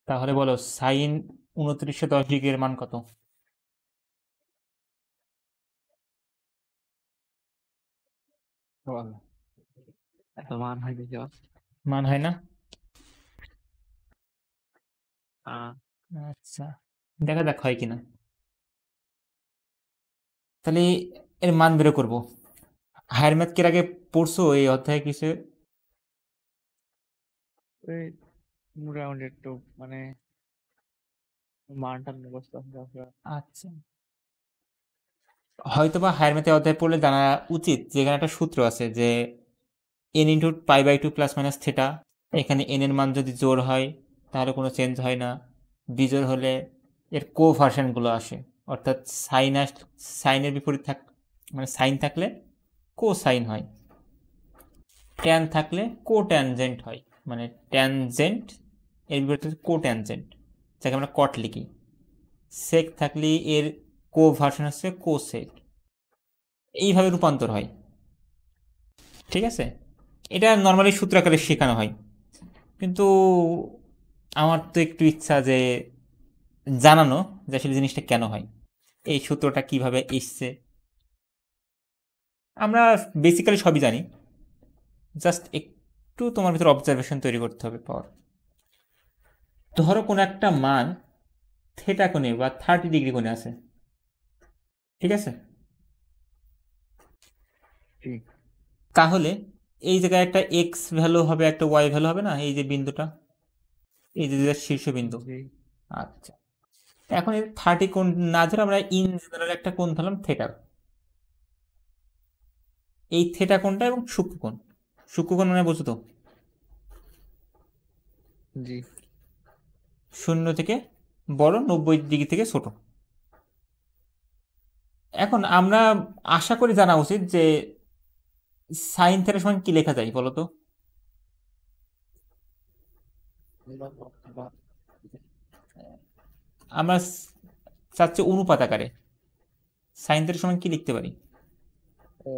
তাহলে বলো সাইন 2910 ডিগ্রির মান কত? বল এত মান হয় দেখি মান হয় না? আচ্ছা, দেখা যাক হয় কিনা। তাহলে এর মান বের করব। হায়ার ম্যাথ এর আগে পড়ছো এই অধ্যায়ে কিছু? ওই মোটামুটি একটু মানে মানটা মুখস্থ আছে। আচ্ছা, হয়তোবা হায়ার ম্যাথের অধ্যায় পড়লে জানা উচিত যে এখানে একটা সূত্র আছে যে n into pi by 2 plus minus theta. এখানে n এর মান যদি জোড় হয় তাহলে কোনো চেঞ্জ হয় না, বিজোড় হলে এর কোভার্সনগুলো আসে, অর্থাৎ সাইনের বিপরীত মানে সাইন থাকলে কো সাইন হয়, ট্যান থাকলে কো ট্যানজেন্ট হয়, মানে ট্যানজেন্ট এর বিপরীতে কো ট্যানজেন্ট, যাকে আমরা কট লিখি। সেক থাকলে এর কোভার্সন হচ্ছে কো সেক। এইভাবে রূপান্তর হয়, ঠিক আছে? এটা নর্মালি সূত্র আকারে শেখানো হয়, কিন্তু আমার তো একটু ইচ্ছা যে জানানো যে আসলে জিনিসটা কেন হয়, এই সূত্রটা কিভাবে এসছে। আমরা বেসিক্যালি সবই জানি, জাস্ট একটু তোমার ভিতরে অবজারভেশন তৈরি করতে হবে পাওয়ার। ধরো কোনো একটা মান থিটা কোণে বা 30 ডিগ্রি কোণে আছে, ঠিক আছে? তাহলে এই জায়গায় একটা এক্স ভ্যালু হবে, একটা ওয়াই ভ্যালু হবে না, এই যে বিন্দুটা, এই যে শীর্ষবিন্দু। আচ্ছা, এখন এই 30 কোণ না ধরে আমরা ইন জেনারেল একটা কোণ ধরলাম থিটা। এই থিটা কোণটা এবং সূক্ষ্মকোণ, সূক্ষ্মকোণ মানে বুঝো তো? জি, 0 থেকে বড়, 90 ডিগ্রি থেকে ছোট। এখন আমরা আশা করি জানা উচিত যে সাইন থিটার সমান কি লেখা যায় বলো তো? আমরা চাচ্ছি অনুপাত আকারে সাইন থিটার সমান কি লিখতে পারি? ও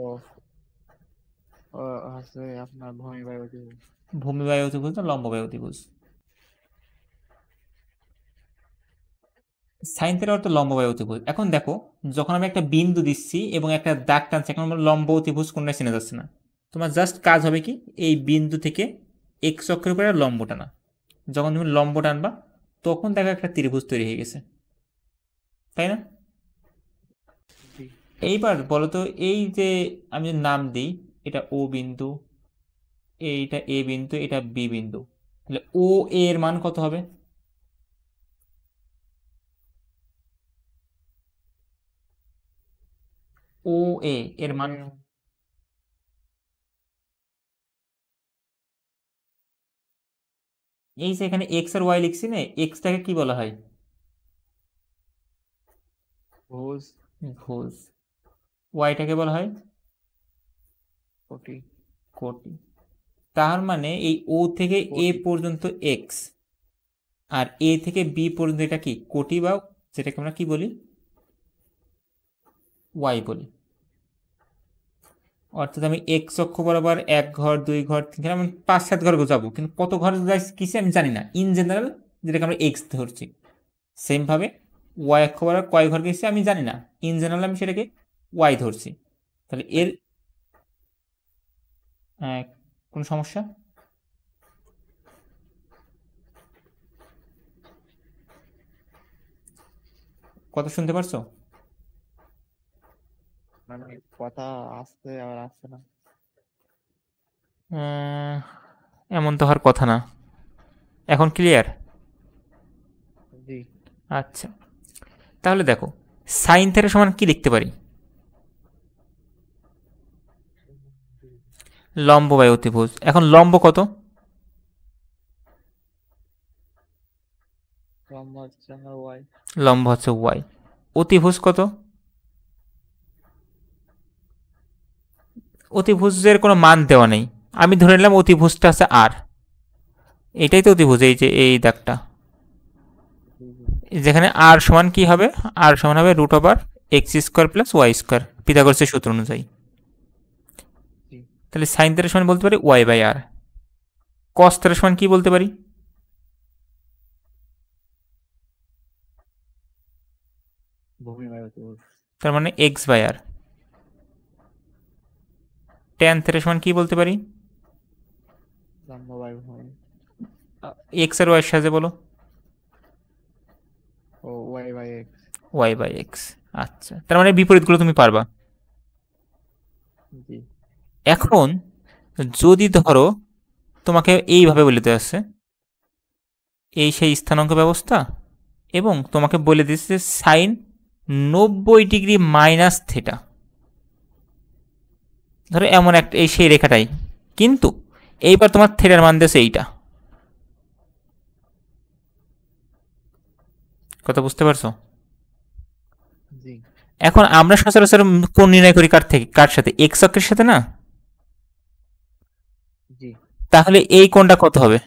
ও আছে আপনার ভূমি বায়ু অতিভুজ। ভূমি বায়ু অতিভুজ না লম্ব বায়ু অতিভুজ? সাইন থিটা অর্থ লম্ব বায়ু অতিভুজ। এখন দেখো, যখন আমি একটা বিন্দু দিচ্ছি এবং একটা দাগ টানছি, এখন আমার লম্ব অতিভুজ কোনটা চেনা যাচ্ছে না। তোমার জাস্ট কাজ হবে কি, এই বিন্দু থেকে এক্স অক্ষের উপরে লম্ব টানা। যখন তুমি লম্ব টানবা তখন দেখো একটা ত্রিভুজ তৈরি হয়ে গেছে, তাই না? এইবার বলতো, এই যে আমি যদি নাম দিই, এটা ও বিন্দু, এইটা এ বিন্দু, এটা বি বিন্দু, তাহলে ও এর মান কত হবে? ও এর মান এই যে এখানে এক্স আর ওয়াই লিখছি না, এক্সটাকে কি বলা হয়? ভুজ। ভুজ। ওয়াইটাকে বলা হয় কোটি। কোটি। তার মানে এই ও থেকে এ পর্যন্ত এক্স, আর এ থেকে বি পর্যন্ত এটা কি কোটি, বা যেটাকে আমরা কি বলি, ওয়াই বলি। অর্থাৎ আমি এক্স অক্ষ বরাবর 1 ঘর 2 ঘর 3 ঘর, আমি 5-7 ঘর যাবো, কিন্তু কত ঘর যাচ্ছি আমি জানি না। ইন জেনারেল যেটাকে আমরা এক্স ধরছি, সেম ভাবে ওয়াই অক্ষ বরাবর কয় ঘর গেছি আমি জানি না, ইন জেনারেল আমি সেটাকে ওয়াই ধরছি। তাহলে এর কোন সমস্যা? কথা শুনতে পারছো? মানে কথা আসছে আর আসছে না। এমন তো হওয়ার কথা না। এখন ক্লিয়ার? জি, আচ্ছা, তাহলে দেখো সাইন থিটা সমান কি লিখতে পারি? লম্ব বাই অতিভুজ। এখন লম্ব কত? লম্বা হচ্ছে আমার ওয়াই। লম্ব হচ্ছে ওয়াই। অতিভুজ কত? অতিভুজের কোনো মান দেওয়া নেই, আমি ধরে নিলাম অতিভুজটা আছে আর। এটাই তো অতিভুজ, এই যে এই দাগটা, যেখানে আর সমান কি হবে? আর সমান হবে root over X square plus Y square, পিথাগোরাসের সূত্র অনুযায়ী। তাহলে সাইন থিটা সমান বলতে পারি Y by R. Cos theta সমান কি বলতে পারি? ভূমি বাই অতিভুজ তার মানে X by R. Tan theta সমান কি বলতে পারি? লম্ব বাই ভূমি এক্স আর ওয়াই সাহায্যে বলো। ও Y by x. Y by X. আচ্ছা, তার মানে বিপরীতগুলো তুমি পারবা। জি এখন যদি ধরো তোমাকে এইভাবে বলে দেওয়া আছে, এই সেই স্থানাঙ্ক ব্যবস্থা, এবং তোমাকে বলে দিচ্ছে সাইন 90 ডিগ্রি মাইনাস থিটা। ধরো এমন একটা এই সেই রেখাটাই, কিন্তু এইবার তোমার থিটার মান দিয়েছে এইটা। কথা বুঝতে পারছো? জি এখন আমরা সচরাচর কোণ নির্ণয় করি কার থেকে, কার সাথে? এক্স অক্ষের সাথে না? জি তাহলে এই কোণটা কত হবে?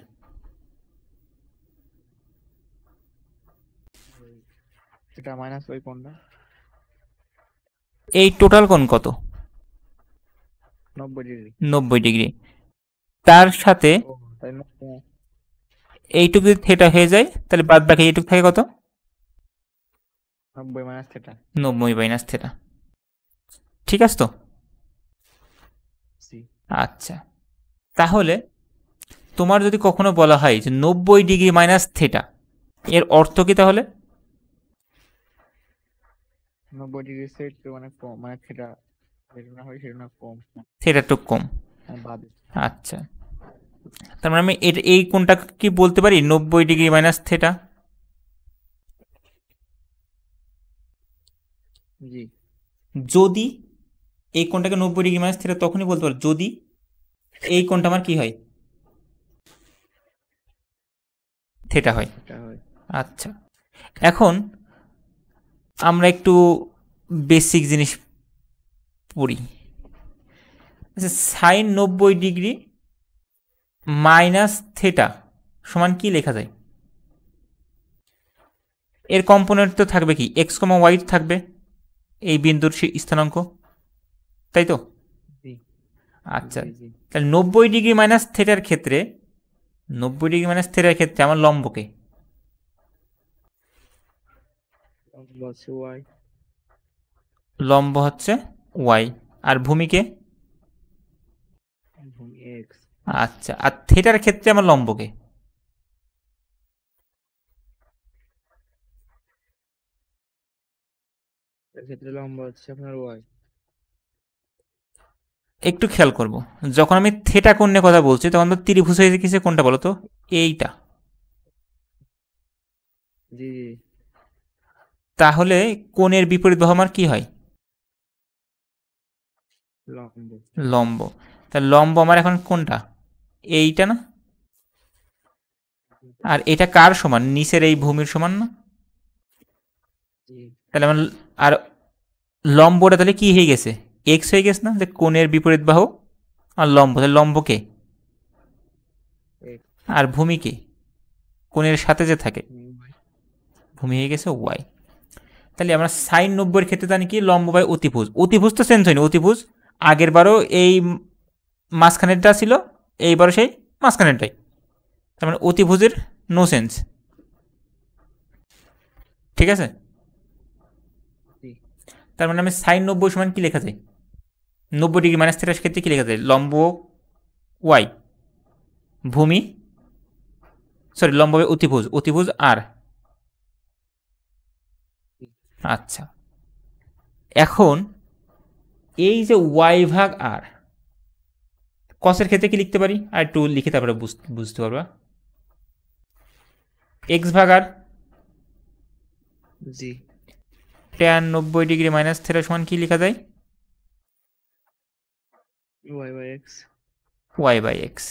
এটা মাইনাস ওই কোণটা এই টোটাল কোণ কত? 90 ডিগ্রি। 90 ডিগ্রি। তার সাথে ও তাই না? এইটুকু যদি থিটা হয়ে যায়, তাহলে বাদ বাকি এইটুকু থাকে কত? 90 মাইনাস থিটা। 90 minus theta. ঠিক আছে তো? জি আচ্ছা, তাহলে তোমার যদি কখনো বলা হয় যে 90 ডিগ্রি মাইনাস থিটা, এর অর্থ কি তাহলে? 90 ডিগ্রি সেট মানে কম, মানে থিটা যেটা না হয় সেটা না কম। থিটা একটু কম। বাদে আচ্ছা, তার মানে আমি এই কোণটা কি বলতে পারি 90 ডিগ্রি মাইনাস থিটা? জি যদি এই কোণটাকে 90 ডিগ্রি মাইনাস থিটা তখনই বলতে পারো যদি এই কোণটা আমার কি হয়, থিটা হয়। এটা হয়। আচ্ছা, এখন আমরা একটু বেসিক জিনিস পড়ি। আচ্ছা, সাইন 90 ডিগ্রি মাইনাস থিটা সমান কি লেখা যায়? এর কম্পোনেন্ট তো থাকবে কি, এক্স কমা ওয়াই থাকবে, এই বিন্দুর স্থানাঙ্ক, তাই তো? জি আচ্ছা, জি জি তাহলে 90 ডিগ্রি মাইনাস থিটার ক্ষেত্রে, 90 ডিগ্রি মাইনাস থিটার ক্ষেত্রে আমার লম্বকে, হচ্ছে ওয়াই। লম্ব হচ্ছে ওয়াই, আর ভূমিকে? ভূমি এক্স। আচ্ছা, আর থিটার ক্ষেত্রে আমার লম্বকে? এর ক্ষেত্রে লম্ব হচ্ছে আপনার ওয়াই। একটু খেয়াল করব, যখন আমি থিটা কোণ নিয়ে কথা বলছি তখন তো ত্রিভুজ হয়ে গেছে কোনটা বলো তো? এইটা। জি জি তাহলে কোণের বিপরীত বাহু আমার কি হয়? লম্ব। লম্ব। তাহলে লম্ব আমার এখন কোনটা? এইটা না? আর এটা কার সমান? নিচের এই ভূমির সমান না? জি তাহলে আমার, আর লম্বটা তাহলে কি হয়ে গেছে? এক্স হয়ে গেছে না, যে কোণের বিপরীত বাহু আর লম্ব, তাহলে লম্বকে এক্স। আর ভূমিকে, কোণের সাথে যে থাকে, ওয়াই। ভূমি হয়ে গেছে ওয়াই। তাহলে আমরা সাইন 90-এর ক্ষেত্রে জানি কি, লম্ব বাই অতিভুজ। অতিভুজ তো চেঞ্জ হয়নি, অতিভুজ আগের বারও এই মাঝখানেরটা ছিল, এইবারও সেই মাঝখানেরটাই, তার মানে অতিভুজের নো চেঞ্জ। ঠিক আছে? জি তার মানে আমি সাইন 90 সমান কি লেখা যায়? 90 ডিগ্রি মাইনাস থিটার ক্ষেত্রে কি লেখা যায়? লম্ব ওয়াই, ভূমি, সরি লম্ব বাই অতিভুজ, অতিভুজ আর। জি আচ্ছা, এখন এই যে ওয়াই ভাগ আর, কসের ক্ষেত্রে কি লিখতে পারি? আর একটু লিখে তারপরে বুঝতে পারবা। এক্স ভাগ আর, জি ট্যান 90 ডিগ্রি মাইনাস থিটা সমান কি লেখা যায়? Y by x. Y by x.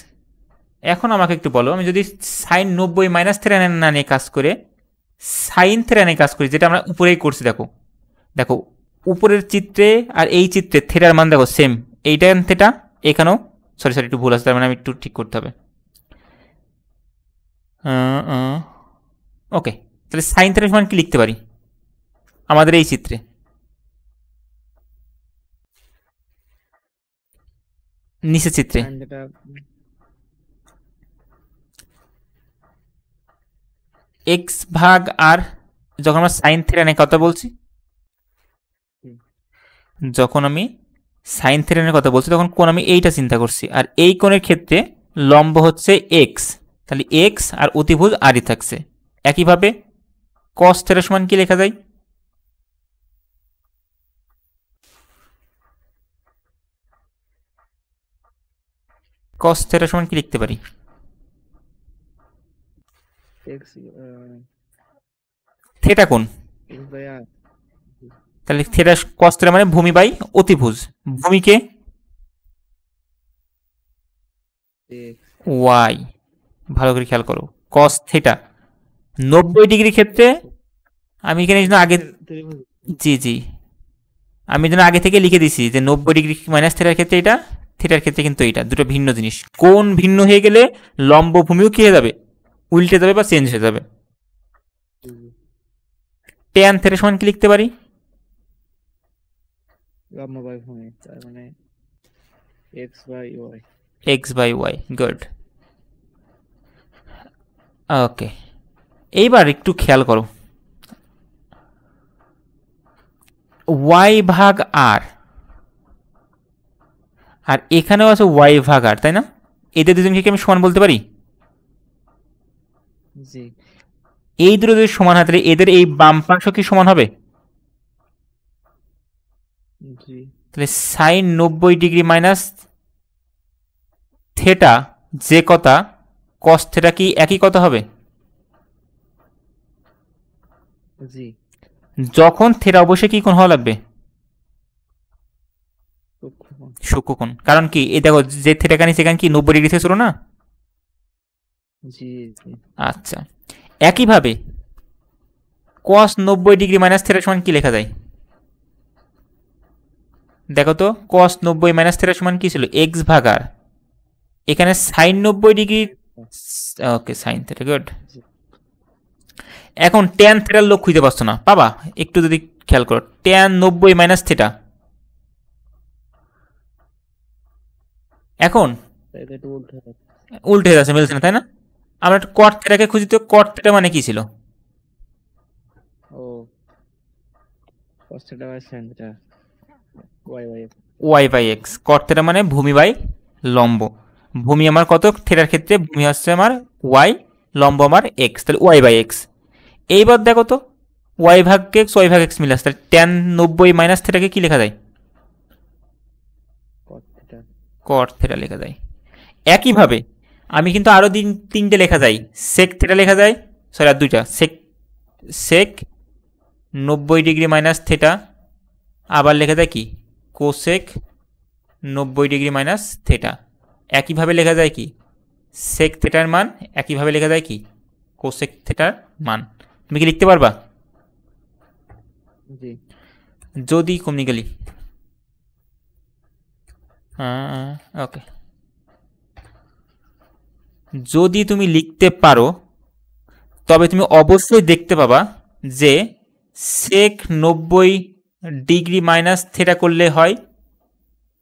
এখন আমাকে একটু বলো, আমি যদি সাইন 90 মাইনাস থিটা না নিয়ে কাজ করে সাইন থিটা নিয়ে কাজ করি, যেটা আমরা উপরেই করছি, দেখো দেখো উপরের চিত্রে আর এই চিত্রে থিটার মান দেখো সেম, এইটা থিটা, এখানেও, সরি সরি একটু ভুল আছে, তার মানে আমি একটু ঠিক করতে হবে। ওকে, তাহলে সাইন থিটা সমান কি লিখতে পারি আমাদের এই চিত্রে? নিচের চিত্রে সাইন যেটা এক্স ভাগ আর, যখন আমরা সাইন থিটা নিয়ে কথা বলছি যখন আমি সাইন থিটার কথা বলছি তখন কোণ আমি এইটা চিন্তা করছি, আর এই কোণের ক্ষেত্রে লম্ব হচ্ছে এক্স, তাহলে এক্স আর অতিভুজ আরই থাকছে। একইভাবে কস থিটা সমান কি লেখা যায়? কস থিটা সমান কি লিখতে পারি? এক্স থিটা কোণ, এক্স বাই আর। তাহলে থিটা কস থিটা মানে ভূমি বাই অতিভুজ। ভূমিকে এক্স ওয়াই, ভালো করে খেয়াল করো। কস থিটা 90 ডিগ্রি ক্ষেত্রে আমি এখানে যেন আগে, জি জি, আমি যেন আগে থেকে লিখে দিছি যে 90 ডিগ্রি মাইনাস থিটার ক্ষেত্রে এটা, থিটার ক্ষেত্রে কিন্তু এটা দুটো ভিন্ন জিনিস। কোণ ভিন্ন হয়ে গেলে লম্ব ভূমিও কি হয়ে যাবে? উল্টে যাবে বা চেঞ্জ হয়ে যাবে। ট্যান থিটা সমান কি লিখতে পারি? লম্ব বাই ভূমি, তার মানে X by Y. X by Y, good. Okay, এইবার একটু খেয়াল করো, ওয়াই ভাগ আর, আর এখানেও আছে ওয়াই ভাগ আর, তাই না? এদের দুজনকে কি আমি সমান বলতে পারি? জি এই দুটো যদি সমান হয় তাহলে এদের এই বাম পাশ কি সমান হবে? জি তাহলে সাইন 90 ডিগ্রি মাইনাস থেটা যে কথা, কস থেটা কি একই কথা হবে? জি যখন থেটা অবশ্যই কি কোণ হওয়া লাগবে? সূক্ষ্মকোণ। সূক্ষ্মকোণ। কারণ কি, এই দেখো যে থেটা কানি সেখানে কি 90 ডিগ্রি থেকে ছিল না? জি জি আচ্ছা, একইভাবে কস 90 ডিগ্রি মাইনাস থেটা সমান কি লেখা যায়? দেখো তো, কস 90 মাইনাস থেটা সমান কি ছিল? এক্স ভাগ আর। এখানে সাইন 90 ডিগ্রি, ওকে সাইন থেটা, গুড। জি এখন ট্যান থেটার লোক খুঁজে পাচ্ছ না, পাবা একটু যদি খেয়াল করো। ট্যান 90 মাইনাস থেটা, এখন তাই তো একটু উল্টো হবে। উল্টে হয়ে যাচ্ছে, মিলছে না, তাই না? আমরা কট থেটাকে খুঁজি, তো কট থেটা মানে কি ছিল? ও cos theta by sin theta y by x। Y by x. Cot theta মানে ভূমি বাই লম্ব। ভূমি আমার কত থেটার ক্ষেত্রে? ভূমি হচ্ছে আমার ওয়াই, লম্ব আমার এক্স, তাহলে ওয়াই বাই এক্স। এইবার দেখো তো, ওয়াই ভাগ এক্স ওয়াই ভাগ এক্স মিলে আসছে, তাহলে ট্যান 90 মাইনাস থেটাকে কি লেখা যায়? cot theta। কট থেটা লেখা যায়। একইভাবে আমি কিন্তু আরো তিনটে লেখা যায়, সেক থেটা লেখা যায়, সরি আর দুইটা, সেক সেক 90 ডিগ্রি মাইনাস থেটা, আবার লেখা যায় কি কোসেক 90 ডিগ্রি মাইনাস থেটা। একইভাবে লেখা যায় কি সেক থেটার মান, একইভাবে লেখা যায় কি কোসেক থেটার মান। তুমি কি লিখতে পারবা? জি যদি কমনি গেলি, ওকে, যদি তুমি লিখতে পারো তবে তুমি অবশ্যই দেখতে পাবা যে সেক 90 ডিগ্রি মাইনাস থেটা করলে হয়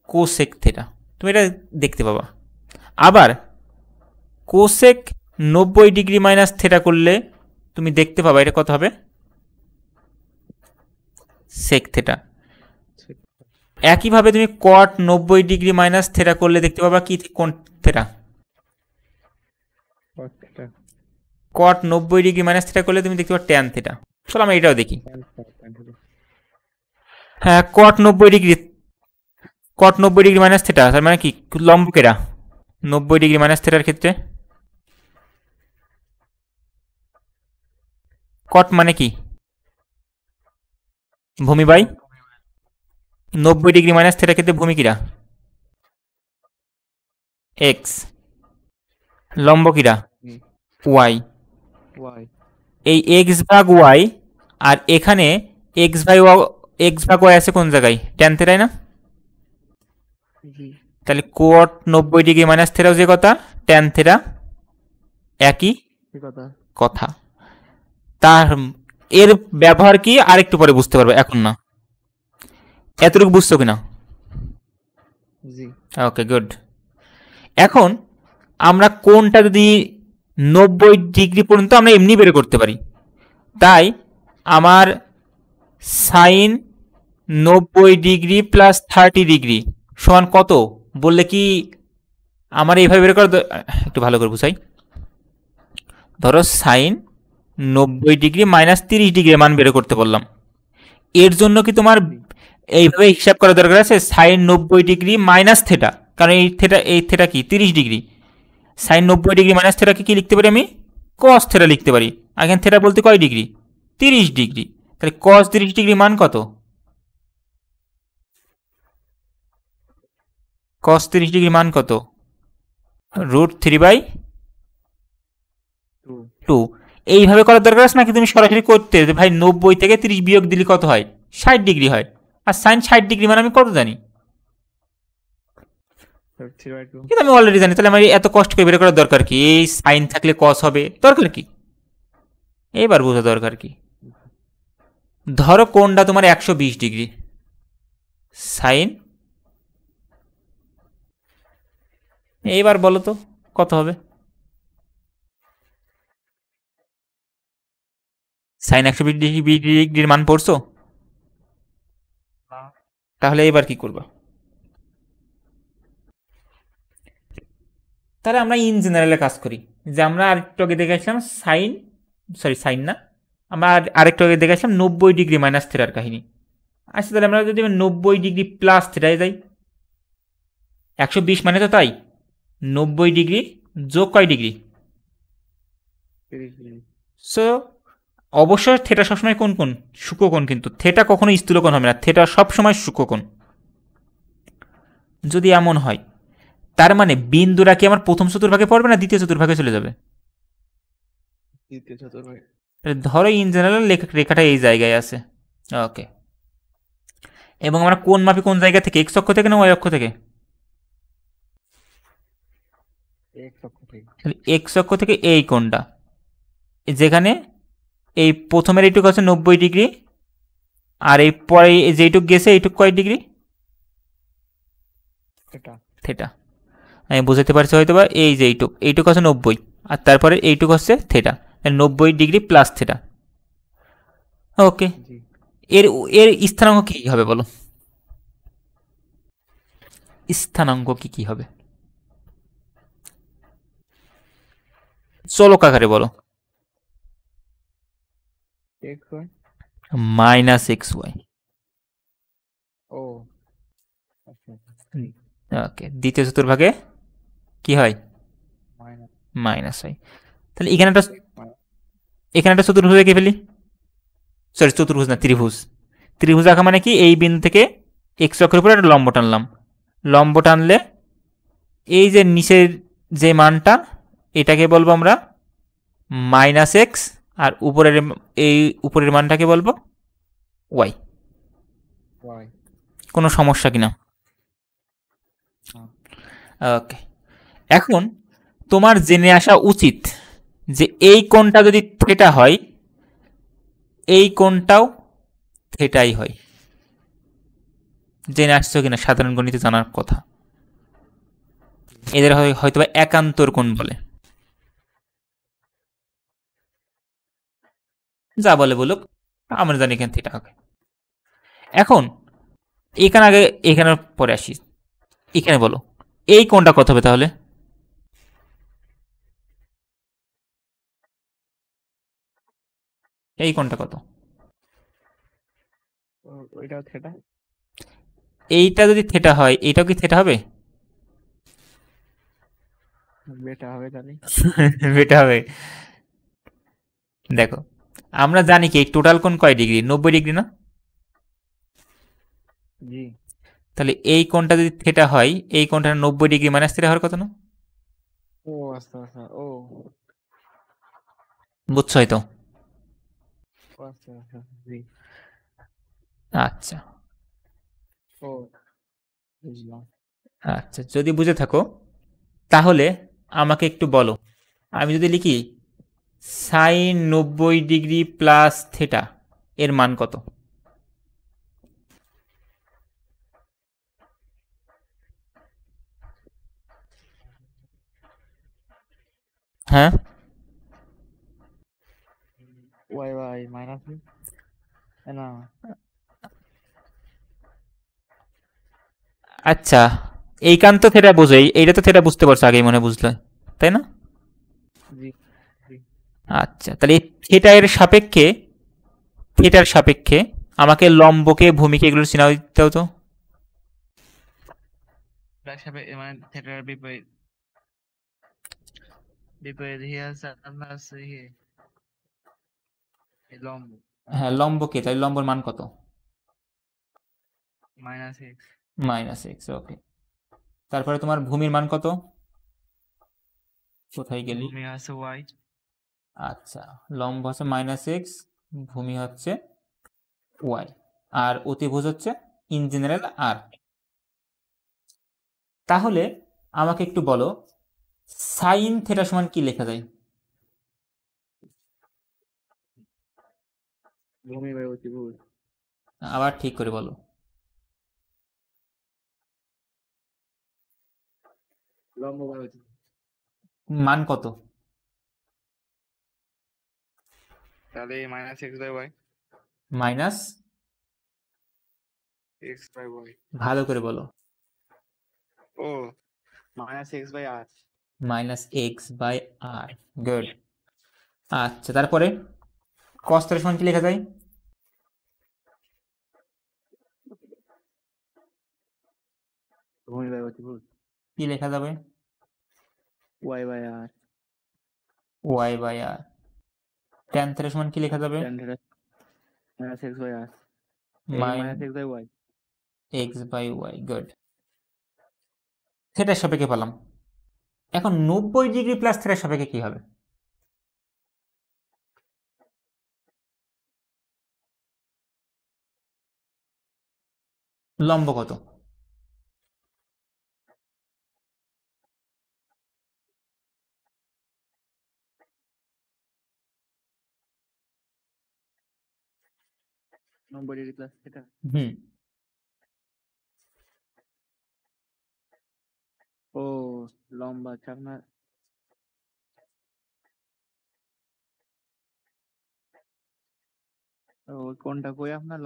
কোসেক থেটা, তুমি এটা দেখতে পাবা। আবার কোসেক 90 ডিগ্রি মাইনাস থেটা করলে তুমি দেখতে পাবা এটা কত হবে? Sec theta. একইভাবে তুমি কট 90 ডিগ্রি মাইনাস থেটা করলে দেখতে পাবা কি কোন থেটা? cot theta। কট 90 ডিগ্রি মাইনাস থেটা করলে তুমি দেখতে পাবা ট্যান থেটা। চলো আমরা এটাও দেখি। tan theta। হ্যাঁ, কট 90 ডিগ্রি, কট 90 ডিগ্রি মাইনাস থেটা তার মানে কি লম্ব কেরা 90 ডিগ্রি মাইনাস থেটার ক্ষেত্রে? কট মানে কি ভূমি বাই 90 ডিগ্রি মাইনাস থেটার ক্ষেত্রে ভূমি কিরা এক্স, লম্ব কিরা হুম, ওয়াই। y। এই এক্স ভাগ ওয়াই, আর এখানে এক্স ভাগ ওয়াই আছে কোন জায়গায়? ট্যান থেটায় না? জি তাহলে কোট 90 ডিগ্রি মাইনাস থেটাও যে কথা, ট্যান থেটা একই ঠিক কথা। কথা। তার এর ব্যবহার কি আরেকটু পরে বুঝতে পারবে, এখন না। এতটুকু বুঝছো কিনা? জি ওকে, গুড। এখন আমরা কোনটা যদি 90 ডিগ্রি পর্যন্ত আমরা এমনি বের করতে পারি, তাই আমার সাইন 90 ডিগ্রি প্লাস 30 ডিগ্রি সমান কত বললে কি আমার এইভাবে বের করা একটু ভালো করে বুঝাই। ধরো সাইন 90 ডিগ্রি মাইনাস 30 ডিগ্রি মান বের করতে বললাম, এর জন্য কি তোমার জি এইভাবে হিসাব করা দরকার আছে সাইন 90 ডিগ্রি মাইনাস থেটা, কারণ এই থেটা কি 30 ডিগ্রি, সাইন 90 ডিগ্রি মাইনাস থেটাকে কি লিখতে পারি আমি কস থেটা লিখতে পারি। এখন থেটা বলতে কয় ডিগ্রি 30 ডিগ্রি, তাহলে কস 30 ডিগ্রি মান কত, কস 30 ডিগ্রি মান কত √3/2। টু এইভাবে করার দরকার আছে নাকি তুমি সরাসরি করতে যে ভাই 90 থেকে 30 বিয়োগ দিলে কত হয় 60 ডিগ্রি হয়, আর সাইন 60 ডিগ্রি মানে আমি কত জানি, 3/2 কিন্তু আমি অলরেডি জানি, তাহলে আমার এত কষ্ট করে বের করার দরকার কি, এই সাইন থাকলে কস হবে দরকার কি, এবার বোঝা দরকার কি। ধরো কোণটা তোমার 120 ডিগ্রি, সাইন এইবার বলো তো কত হবে, সাইন 120 ডিগ্রির মান পড়ছো, না তাহলে এবার কি করবা, তাহলে আমরা ইন জেনারেলে কাজ করি, যে আমরা আরেকটু আগে দেখেছিলাম সাইন, সরি সাইন না, আমরা আরেকটু আগে দেখেছিলাম 90 ডিগ্রি মাইনাস থেটার কাহিনী। আচ্ছা তাহলে আমরা যদি 90 ডিগ্রি প্লাস থেটায় যাই, 120 মানে তো তাই, 90 ডিগ্রি যোগ কয় ডিগ্রি, 30 ডিগ্রি সো অবশ্যই থেটা সবসময় কোন কোন সূক্ষ্মকোণ, কিন্তু থেটা কখনো স্থূলকোণ হবে না, থেটা সবসময় সূক্ষ্মকোণ। যদি এমন হয় তার মানে বিন্দুরা কি আমার প্রথম চতুর্ভাগে পড়বে না দ্বিতীয় চতুর্ভাগে চলে যাবে, দ্বিতীয় চতুর্ভাগ তাহলে ধরো ইন জেনারেল রেখাটা এই জায়গায় আছে, ওকে, এবং আমরা কোণ মাপি কোন জায়গা থেকে, এক্স অক্ষ থেকে না ওয়াই অক্ষ থেকে, এক অক্ষ থেকে তাহলে এক্স অক্ষ থেকে এই কোণটা, যেখানে এই প্রথমের এইটুকু আছে 90 ডিগ্রি, আর এই পরে যেইটুক গেছে এইটুক কয় ডিগ্রি এটা থেটা, আমি বুঝাতে পারছি হয়তো বা, এই যে এইটুক আছে 90, আর তারপরে এইটুক হচ্ছে থেটা, 90 ডিগ্রি প্লাস থেটা, ওকে। জি এর এর স্থানাঙ্ক কি হবে বলো, স্থানাঙ্ক কি হবে, চলক আকারে বলো, X Y minus X Y, ও আচ্ছা ওকে, দ্বিতীয় চতুর্ভাগে কি হয় মাইনাস মাইনাস হয়, তাহলে এখানে একটা চতুর্ভুজ এঁকে ফেলি, সরি চতুর্ভুজ না ত্রিভুজ, ত্রিভুজ আঁকা মানে কি এই বিন্দু থেকে এক্স অক্ষের উপরে একটা লম্ব টানলাম, লম্ব টানলে এই যে নিচের যে মানটা এটাকে বলবো আমরা মাইনাস এক্স, আর উপরের এই উপরের মানটাকে বলবো ওয়াই। ওয়াই কোনো সমস্যা কিনা, ওকে। এখন তোমার জেনে আসা উচিত যে এই কোণটা যদি থেটা হয় এই কোণটাও থেটাই হয়, জেনে আসছো কিনা সাধারণ গণিতে জানার কথা, এদের হয়তো বা একান্তর কোণ বলে, যা বলে বলুক আমরা জানি এখানে থিটা হবে। এখন এখানে আগে এখানের পরে আসি, এখানে বলো এই কোণটা কত হবে তাহলে, এই কোণটা কত, ওইটাও থেটা এইটা যদি থেটা হয় এইটাও কি থেটা হবে, বেটা হবে তাহলে এটা হবে। দেখো আমরা জানি কি টোটাল কোণ কয় ডিগ্রি 90 ডিগ্রি না, জি তাহলে এই কোণটা যদি থেটা হয় এই কোণটা 90 ডিগ্রি মাইনাস থেটা হওয়ার কথা না, ও আচ্ছা আচ্ছা ও বুঝছো হয়তো, আচ্ছা আচ্ছা জি আচ্ছা ও বুঝলাম আচ্ছা, যদি বুঝে থাকো তাহলে আমাকে একটু বলো, আমি যদি লিখি সাইন 90 ডিগ্রি প্লাস থেটা এর মান কত, হ্যাঁ ওয়াই ওয়াই মাইনাস না আচ্ছা, এইখান তো থেটা বোঝো, এইটা তো থেটা বুঝতে পারছো আগেই মনে বুঝলে, তাই না? জি জি। আচ্ছা, তাহলে এই থেটা এর সাপেক্ষে, থেটার সাপেক্ষে আমাকে লম্বকে ভূমিকে এগুলো চিনাও দিতে হতো। তার সাথে মানে থিয়েটারের বিপরীত বিপরীত ইয়ে আছে আপনার আছে ইয়ে এই লম্ব হ্যাঁ, লম্বকে, তাই লম্বর মান কত? -x -x, ওকে। তারপরে তোমার ভূমির মান কত? কোথায় গেলি? ভূমি আছে y আচ্ছা, লম্ব হচ্ছে -x, ভূমি হচ্ছে y, আর অতিভুজ হচ্ছে ইন জেনারেল r। তাহলে আমাকে একটু বলো, সাইন থেটা সমান কি লেখা যায়? ভূমি বাই অতিভুজ আবার ঠিক করে বলো। লম্ব বাই অতিভুজ মান কত? তাহলে -x by y minus, x by y ভালো করে বলো। ও -x by r -x/r, good. আচ্ছা, তারপরে cos থেটা সমান কি লেখা যায়? ভূমি বাই অতিভুজ কি লেখা যাবে? y by r y/r। tan theta সমান কি লেখা যাবে? tan theta -x by r এই মাইন -x by y x/y, good. থেটার সাপেক্ষে পেলাম। এখন 90° প্লাস থেটার সাপেক্ষে কি হবে? লম্ব কত? 90° প্লাস থিটা হুম, ও লম্বা আছে আপনার ও কোনটা কই আপনার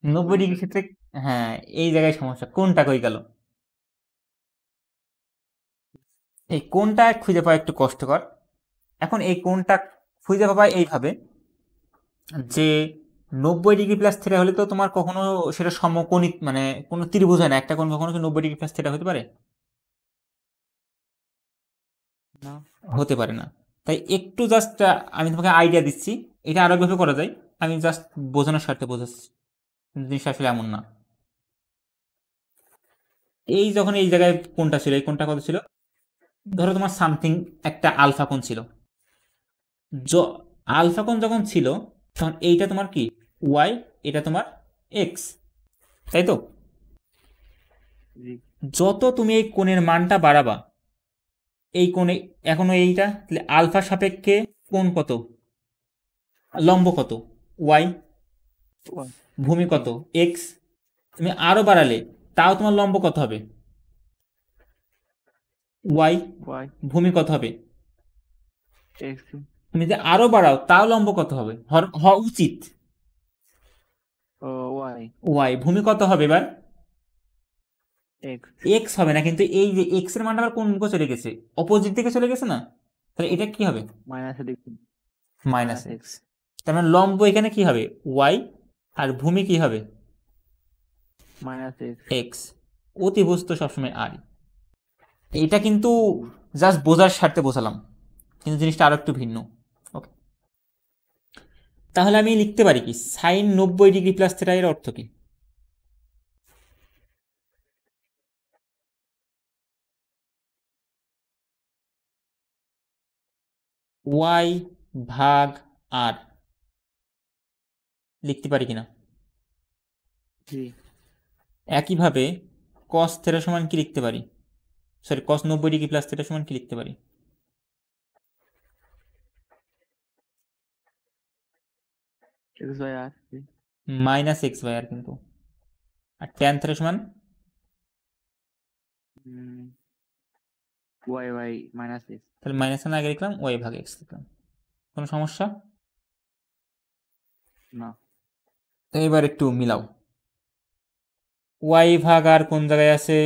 90° প্লাস ক্ষেত্রে, হ্যাঁ, এই জায়গায় সমস্যা, কোনটা কই গেল? এই কোনটা খুঁজে পাওয়া একটু কষ্টকর। এখন এই কোনটা খুঁজে পাবা এইভাবে যে 90° প্লাস থিটা হলে তো তোমার কখনো সেটা সমকোণী, মানে কোনো ত্রিভুজ হয় না, একটা কোণ কখনো কি 90° প্লাস থিটা হতে পারে? না হতে পারে না। তাই একটু জাস্ট আমি তোমাকে আইডিয়া দিচ্ছি, এটা আরো ভাবে করা যায়, আমি জাস্ট বোঝানোর স্বার্থে বোঝাচ্ছি, জিনিসটা আসলে এমন না। এই যখন এই জায়গায় কোনটা ছিল, এই কোনটা কত ছিল, ধরো তোমার সামথিং একটা আলফা কোণ ছিল, আলফা কোণ যখন ছিল তখন এইটা তোমার কি ওয়াই, এটা তোমার এক্স, তাই তো? জি যত তুমি এই কোণের মানটা বাড়াবা, এই কোণে এখনো এইটা, তাহলে আলফা সাপেক্ষে কোণ কত, লম্ব কত, ওয়াই, y ভূমি জি কত, এক্স। তুমি আরো বাড়ালে তাও তোমার লম্ব কত হবে, ওয়াই, y ভূমি কত হবে? x তুমি যদি আরো বাড়াও তাও লম্ব কত হবে, হওয়া উচিত ও y ওয়াই, ভূমি কত হবে এবার? x এক্স হবে না, কিন্তু এই যে এক্স এর মানটা আবার কোন মুখে চলে গেছে, অপোজিট দিকে চলে গেছে না, তাহলে এটা কি হবে? মাইনাসে দেখুন মাইনাস -x এক্স। তার মানে লম্ব এখানে কি হবে, ওয়াই, আর ভূমি কি হবে, -x এক্স। অতিভুজ তো সবসময় আর। এটা কিন্তু জাস্ট বোঝার স্বার্থে বোঝালাম, কিন্তু জিনিসটা আরো একটু ভিন্ন। ওকে, তাহলে আমি লিখতে পারি কি সাইন 90° প্লাস থিটা এর অর্থ কি? ওয়াই ভাগ আর, লিখতে পারি কিনা? জি একইভাবে কস থিটা সমান কি লিখতে পারি, সরি কস 90° প্লাস থিটা সমান কি লিখতে পারি? x বাই r জি মাইনাস এক্স বাই আর কিন্তু। আর ট্যান থিটা সমান y বাই -x তাহলে মাইনাস এর আগে লিখলাম ওয়াই ভাগ এক্স লিখলাম। কোনো সমস্যা? না তো এবার একটু মিলাও। ওয়াই ভাগ আর কোন জায়গায় আছে?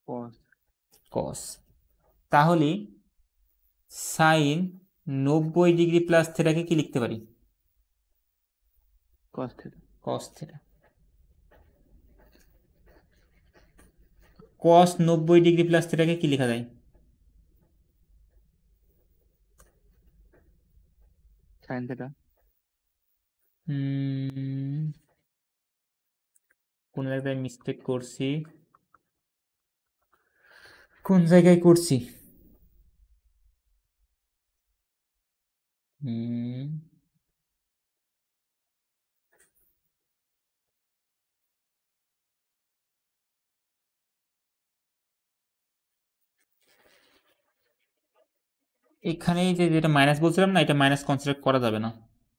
cos কস। তাহলে সাইন 90 ডিগ্রি প্লাস থেটাকে কি লিখতে পারি? cos theta cos theta. Cos 90 degree plus থেটাকে কি লেখা যায়? sin theta কোন জায়গায় মিস্টেক করছি? কোন জায়গায় করছি? এখানে যে যেটা মাইনাস বলছিলাম না, এটা মাইনাস কনসিডার করা যাবে না,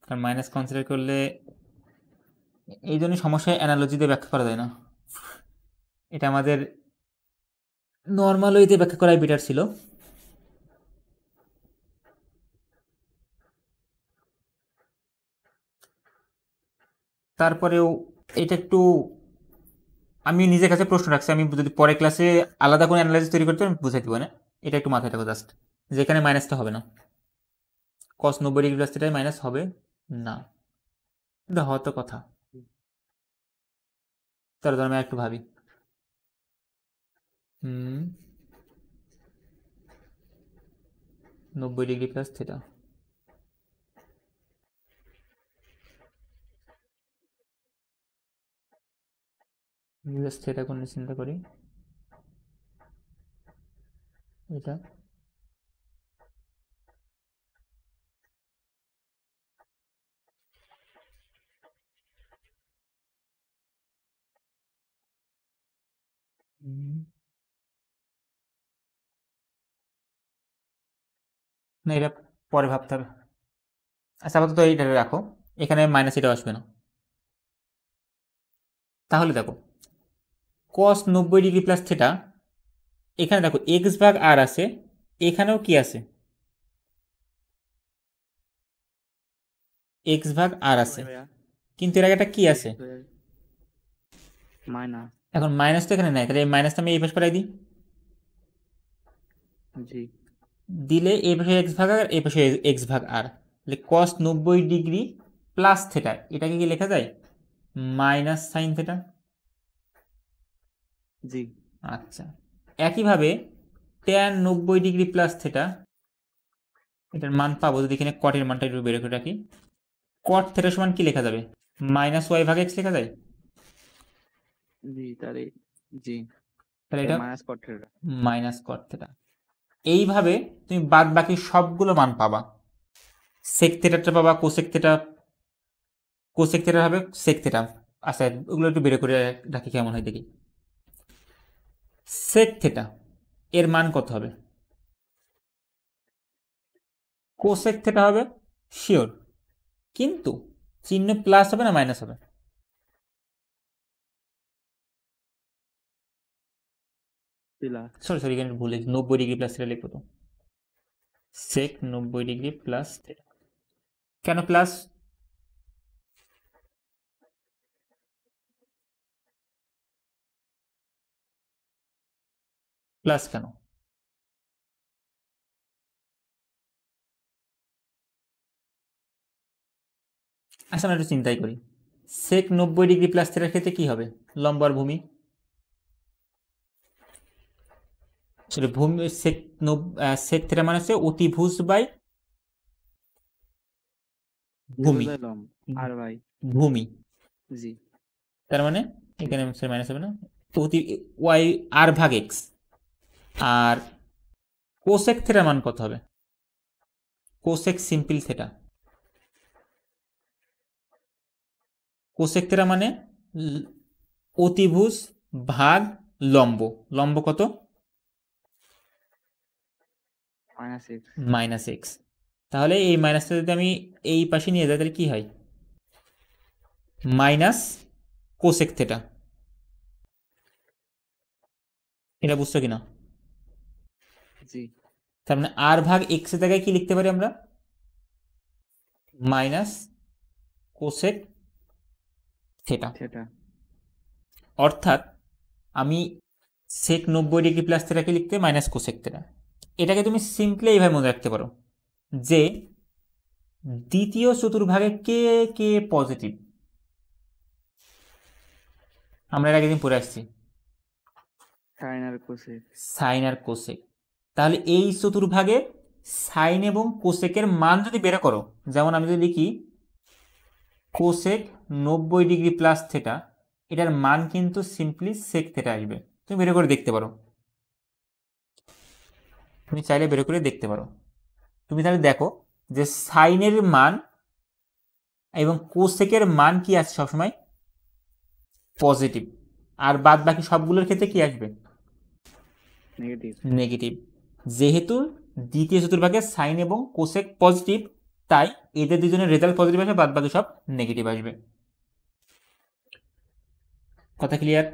কারণ মাইনাস কনসিডার করলে এই জন্য সমস্যায় অ্যানালজি দিয়ে ব্যাখ্যা করা যায় না। এটা আমাদের নর্মাল ওয়েতে ব্যাখ্যা করাই বেটার ছিল। তারপরেও এটা একটু আমি নিজের কাছে প্রশ্ন রাখছি, আমি যদি পরে ক্লাসে আলাদা কোনো অ্যানালাইসিস তৈরি করতে আমি বুঝাই দিব না, এটা একটু মাথায় রাখো জাস্ট, যেখানে মাইনাসটা হবে না, কস 90 ডিগ্রি প্লাস থেটায় মাইনাস হবে না, এটা হয়তো কথা। তাহলে আমি একটু ভাবি, 90 degree plus theta, just theta কোন চিন্তা করি, এটা না, এটা পরে ভাবতে হবে। আচ্ছা আপাতত এইটা রাখো, এখানে মাইনাস এটা আসবে না। তাহলে দেখো কস 90 ডিগ্রি প্লাস থেটা, এখানে দেখো এক্স ভাগ আর আছে, এখানেও কি আছে? এক্স ভাগ আর আছে, কিন্তু এর আগে একটা কি আছে? মাইনাস। এখন মাইনাস তো এখানে নাই, তাহলে এই মাইনাসটা আমি এই পাশে পাঠাই দিই। জি। দিলে এই পাশে এক্স ভাগ আর এই পাশে এক্স ভাগ আর, তাহলে কস 90 ডিগ্রি প্লাস থেটা, এটাকে কি লেখা যায়? Minus sine theta. জি। আচ্ছা, একইভাবে ট্যান 90 ডিগ্রি প্লাস থেটা, এটার মান পাবো যদি এখানে কটের মানটা একটু বের করে রাখি। কট থেটা সমান কি লেখা যাবে? মাইনাস ওয়াই ভাগ এক্স লেখা যায়। জি, তাহলে জি, তাহলে এটা মাইনাস কট থেটা। মাইনাস কট থেটা। এইভাবে তুমি বাদ বাকি সবগুলো মান পাবা। সেক থেটাটা পাবা, কোসেক থেটা, কোসেক থেটা হবে সেক থেটা। আচ্ছা ওগুলো একটু বের করে রাখি কেমন হয় দেখি। সেক থেটা এর মান কত হবে? কোসেক থেটা হবে শিওর, কিন্তু চিহ্ন প্লাস হবে না মাইনাস হবে? সরি সরি, এখানে ভুলে 90 ডিগ্রি প্লাস থেটা লিখবো তো, সেক 90 ডিগ্রি প্লাস থেটা। কেন প্লাস? প্লাস কেন? আচ্ছা আমরা একটু চিন্তাই করি, সেক 90 ডিগ্রি প্লাস থেটার ক্ষেত্রে কি হবে? লম্ব আর ভূমি, আসলে ভূমি সেক সেক থেটা মানে হচ্ছে অতিভুজ বাই ভূমি, আর ভাই ভূমি। জি। তার মানে এখানে মাইনাস হবে না, তো অতি ওয়াই আর ভাগ এক্স। আর কোসেক থেটার মান কত হবে? Cosec simple theta, cosec theta মানে অতিভুজ ভাগ লম্ব, লম্ব কত? Minus x. তাহলে এই মাইনাসটা যদি আমি এই পাশে নিয়ে যাই তাহলে কি হয়? Minus cosec theta. এটা বুঝছো কিনা? জি। তার মানে আর ভাগ এক্স এর জায়গায় কি লিখতে পারি আমরা? Minus cosec theta. সেটা অর্থাৎ আমি সেক 90 ডিগ্রি প্লাস থেটাকে লিখতে মাইনাস কোসেক থেটা। এটাকে তুমি সিম্পলি এইভাবে মনে রাখতে পারো যে দ্বিতীয় চতুর্ভাগে কে কে পজিটিভ, আমরা এর আগের দিন পড়ে আসছি সাইন আর কোসেক। সাইন আর কোসেক। তাহলে এই চতুর্ভাগে সাইন এবং কোসেকের মান যদি বের করো, যেমন আমি যদি লিখি কোসেক 90 ডিগ্রি প্লাস থেটা, এটার মান কিন্তু সিম্পলি সেক থেটা আসবে। তুমি বের করে দেখতে পারো, তুমি চাইলে বের করে দেখতে পারো। তুমি তাহলে দেখো যে সাইনের মান এবং কোসেকের মান কি আছে সবসময় পজিটিভ, আর বাদ বাকি সবগুলোর ক্ষেত্রে কি আসবে নেগেটিভ। নেগেটিভ। যেহেতু দ্বিতীয় চতুর্ভাগে সাইন এবং কোসেক পজিটিভ, তাই এদের দুজনের রেজাল্ট পজিটিভ আসবে, বাদ বাকি সব নেগেটিভ আসবে। কথা ক্লিয়ার?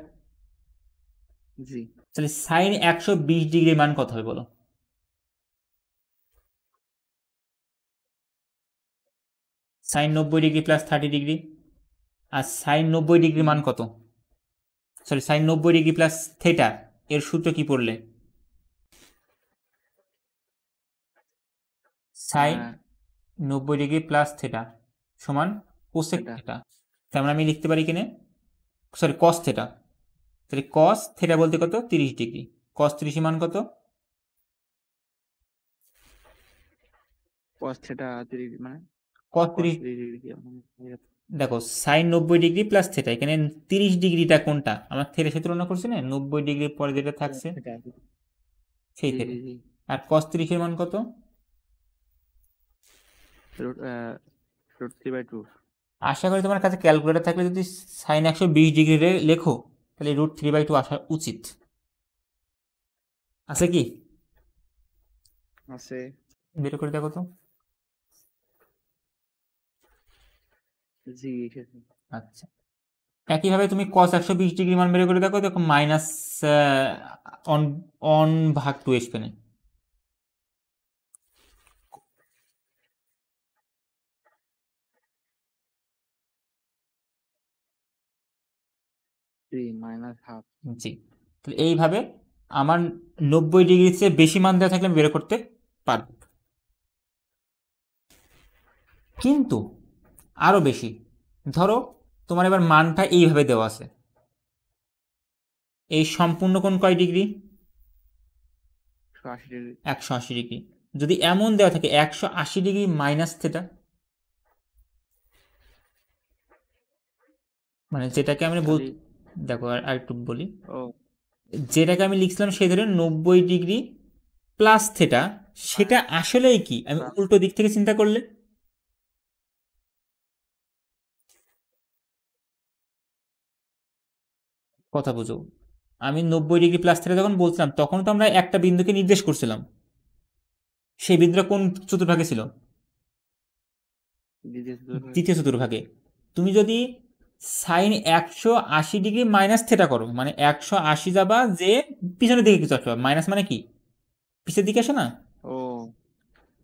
জি। তাহলে সাইন 120 ডিগ্রির মান কত হবে বলো? সাইন 90 ডিগ্রি প্লাস 30 ডিগ্রি, আর সাইন 90 ডিগ্রির মান কত? Sorry, sine 90 degree plus theta, এর সূত্র কি পড়লে? সাইন 90 ডিগ্রি প্লাস থেটা সমান কোসেক থেটা। তার মানে আমি লিখতে পারি কিনে, সরি কস থেটা। তাহলে কস থেটা বলতে কত? 30 ডিগ্রি। কস 30 মান কত? কস থেটা 30 মানে কস 30 দেখো সাইন 90 ডিগ্রি প্লাস থেটা, এখানে 30 ডিগ্রিটা কোনটা? আমার থেটার সাথে তুলনা করছি না, 90 ডিগ্রির পরে যেটা থাকছে সেই থেটা। আর কস 30 এর মান কত? √3/2। আশা করি তোমার কাছে ক্যালকুলেটর থাকলে যদি সাইন 120 ডিগ্রি লেখো তাহলে √3/2 আসা উচিত। আছে কি? আছে। বের করে দেখো তো। জি। আচ্ছা, একইভাবে তুমি cos 120 ডিগ্রি মান বের করে দেখো, দেখো মাইনাস 1/2 আসবে। -1/2। জি, তাহলে এইভাবে আমার 90 ডিগ্রির চেয়ে বেশি মান দেওয়া থাকলে আমি বের করতে পারব। কিন্তু আরো বেশি, ধরো তোমার এবার মানটা এইভাবে দেওয়া আছে, এই সম্পূর্ণ কোণ কয় ডিগ্রি? 180 ডিগ্রি। যদি এমন দেওয়া থাকে 180 ডিগ্রি মাইনাস থেটা, মানে যেটাকে আমি দেখো আর একটু বলি, যেটাকে আমি লিখছিলাম সেই ধরে 90 ডিগ্রি প্লাস থেটা, সেটা আসলেই কি আমি উল্টো দিক থেকে চিন্তা করলে? কথা বুঝো, আমি 90 ডিগ্রি প্লাস থেটা যখন বলছিলাম তখন তো আমরা একটা বিন্দুকে নির্দেশ করছিলাম, সেই বিন্দুটা কোন চতুর্ভাগে ছিল? দ্বিতীয় চতুর্ভাগে। তুমি যদি সাইন 180 ডিগ্রি মাইনাস থেটা করো, মানে 180 যাবা যে পিছনের দিকে কিছু আসবে, মাইনাস মানে কি পিছের দিকে আসে না? ও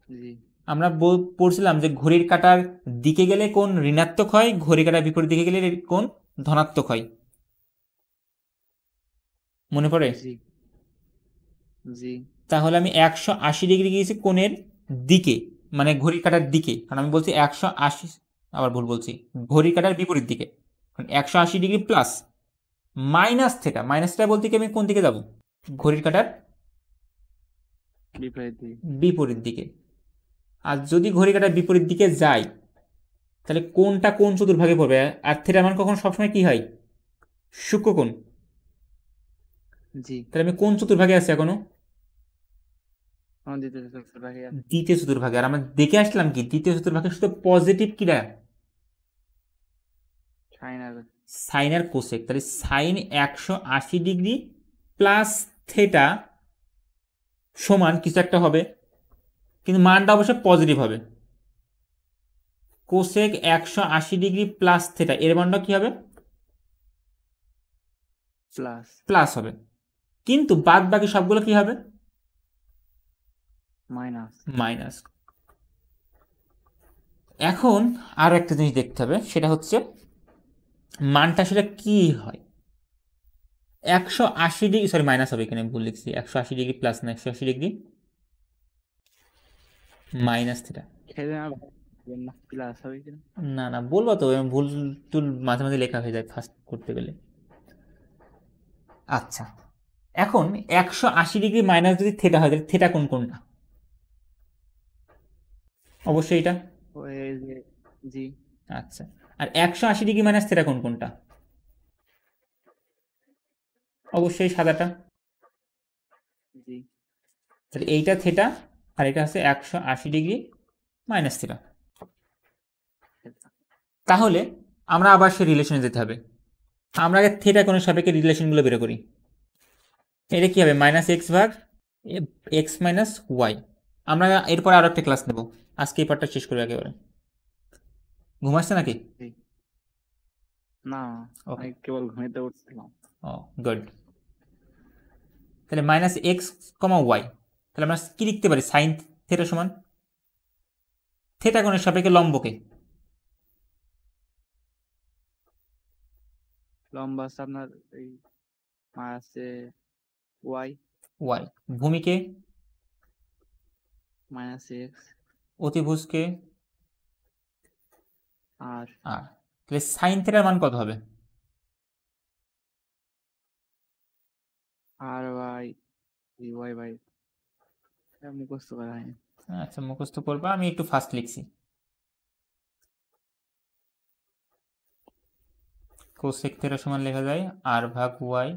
জি। আমরা পড়ছিলাম যে ঘড়ির কাঁটার দিকে গেলে কোন ঋণাত্মক হয়, ঘড়ির কাঁটার বিপরীত দিকে গেলে কোন ধনাত্মক হয়, মনে পড়ে? জি। তাহলে আমি 180 ডিগ্রি গিয়েছি কোণের দিকে, মানে ঘড়ির কাঁটার দিকে, কারণ আমি বলছি 180, আবার ভুল বলছি, ঘড়ির কাঁটার বিপরীত দিকে। 180 degree plus minus theta, minus theta বলতে কি আমি কোন দিকে যাব? ঘড়ির কাঁটার বিপরীত দিকে। আর যদি ঘড়ির কাঁটার বিপরীত দিকে যাই তাহলে কোনটা কোন চতুর্ভাগে পড়বে? আর থেটার মান কখন সবসময় কি হয়? সূক্ষ্মকোণ। জি। তাহলে আমি কোন চতুর্ভাগে আছি এখনো? দ্বিতীয় চতুর্ভাগে। আর আমরা দেখে আসলাম কি দ্বিতীয় চতুর্ভাগে শুধু পজিটিভ কিরা? সাইন আর কোসেক। তাহলে সাইন 180 ডিগ্রি প্লাস থেটা সমান কিছু একটা হবে, কিন্তু মানটা অবশ্যই পজিটিভ হবে। কোসেক 180 ডিগ্রি প্লাস থেটা, এর মানটা কি হবে? প্লাস হবে। কিন্তু বাদ বাকি সবগুলো কি হবে? মাইনাস। এখন আরো একটা জিনিস দেখতে হবে, সেটা হচ্ছে মানটা আসলে কি হয়? 180 ডিগ্রি, সরি মাইনাস হবে, এখানে ভুল লিখছি, 180 ডিগ্রি প্লাস না, 180 ডিগ্রি মাইনাস থিটা। প্লাস হবে কিনা? না না, বলবো তো, ভুল টুল মাঝে মাঝে লেখা হয়ে যায় ফার্স্ট করতে গেলে। আচ্ছা, এখন 180 ডিগ্রি মাইনাস যদি থিটা হয়, তাহলে থিটা কোন কোনটা? অবশ্যই এটা। ওই যে জি। আচ্ছা, আর 180 ডিগ্রি মাইনাস থিটা কোন কোনটা? অবশ্যই সাদাটা। জি। তাহলে এইটা থিটা, আর এটা হচ্ছে 180 ডিগ্রি মাইনাস থিটা। তাহলে আমরা আবার সেই রিলেশনে যেতে হবে। আমরা আগে থিটা কোণের সাপেক্ষে রিলেশনগুলো বের করি। এটা কি হবে? মাইনাস এক্স ভাগ এক্স মাইনাস ওয়াই। আমরা এরপরে আরো একটা ক্লাস নেব, আজকে এই পার্টটা শেষ করে একেবারে। ঘুমাচ্ছে নাকি? না, ওকে, আমি কেবল ঘুমিয়ে উঠছিলাম। ও গুড। তাহলে মাইনাস এক্স কমা ওয়াই, তাহলে আমরা কি লিখতে পারি? সাইন থিটা সমান থিটা কোণের সাপেক্ষে লম্বকে। লম্বা আছে আপনার এই আছে ওয়াই, ওয়াই ভূমিকে মাইনাস এক্স, অতিভুজকে আর আর। তাহলে সাইন থিটার মান কত হবে? আর ওয়াই ওয়াই বাই, মুখস্থ করা হয়নি। আচ্ছা, মুখস্থ করবা, আমি একটু ফাস্ট লিখছি। কোসেক থিটা সমান লেখা যায় আর ভাগ ওয়াই,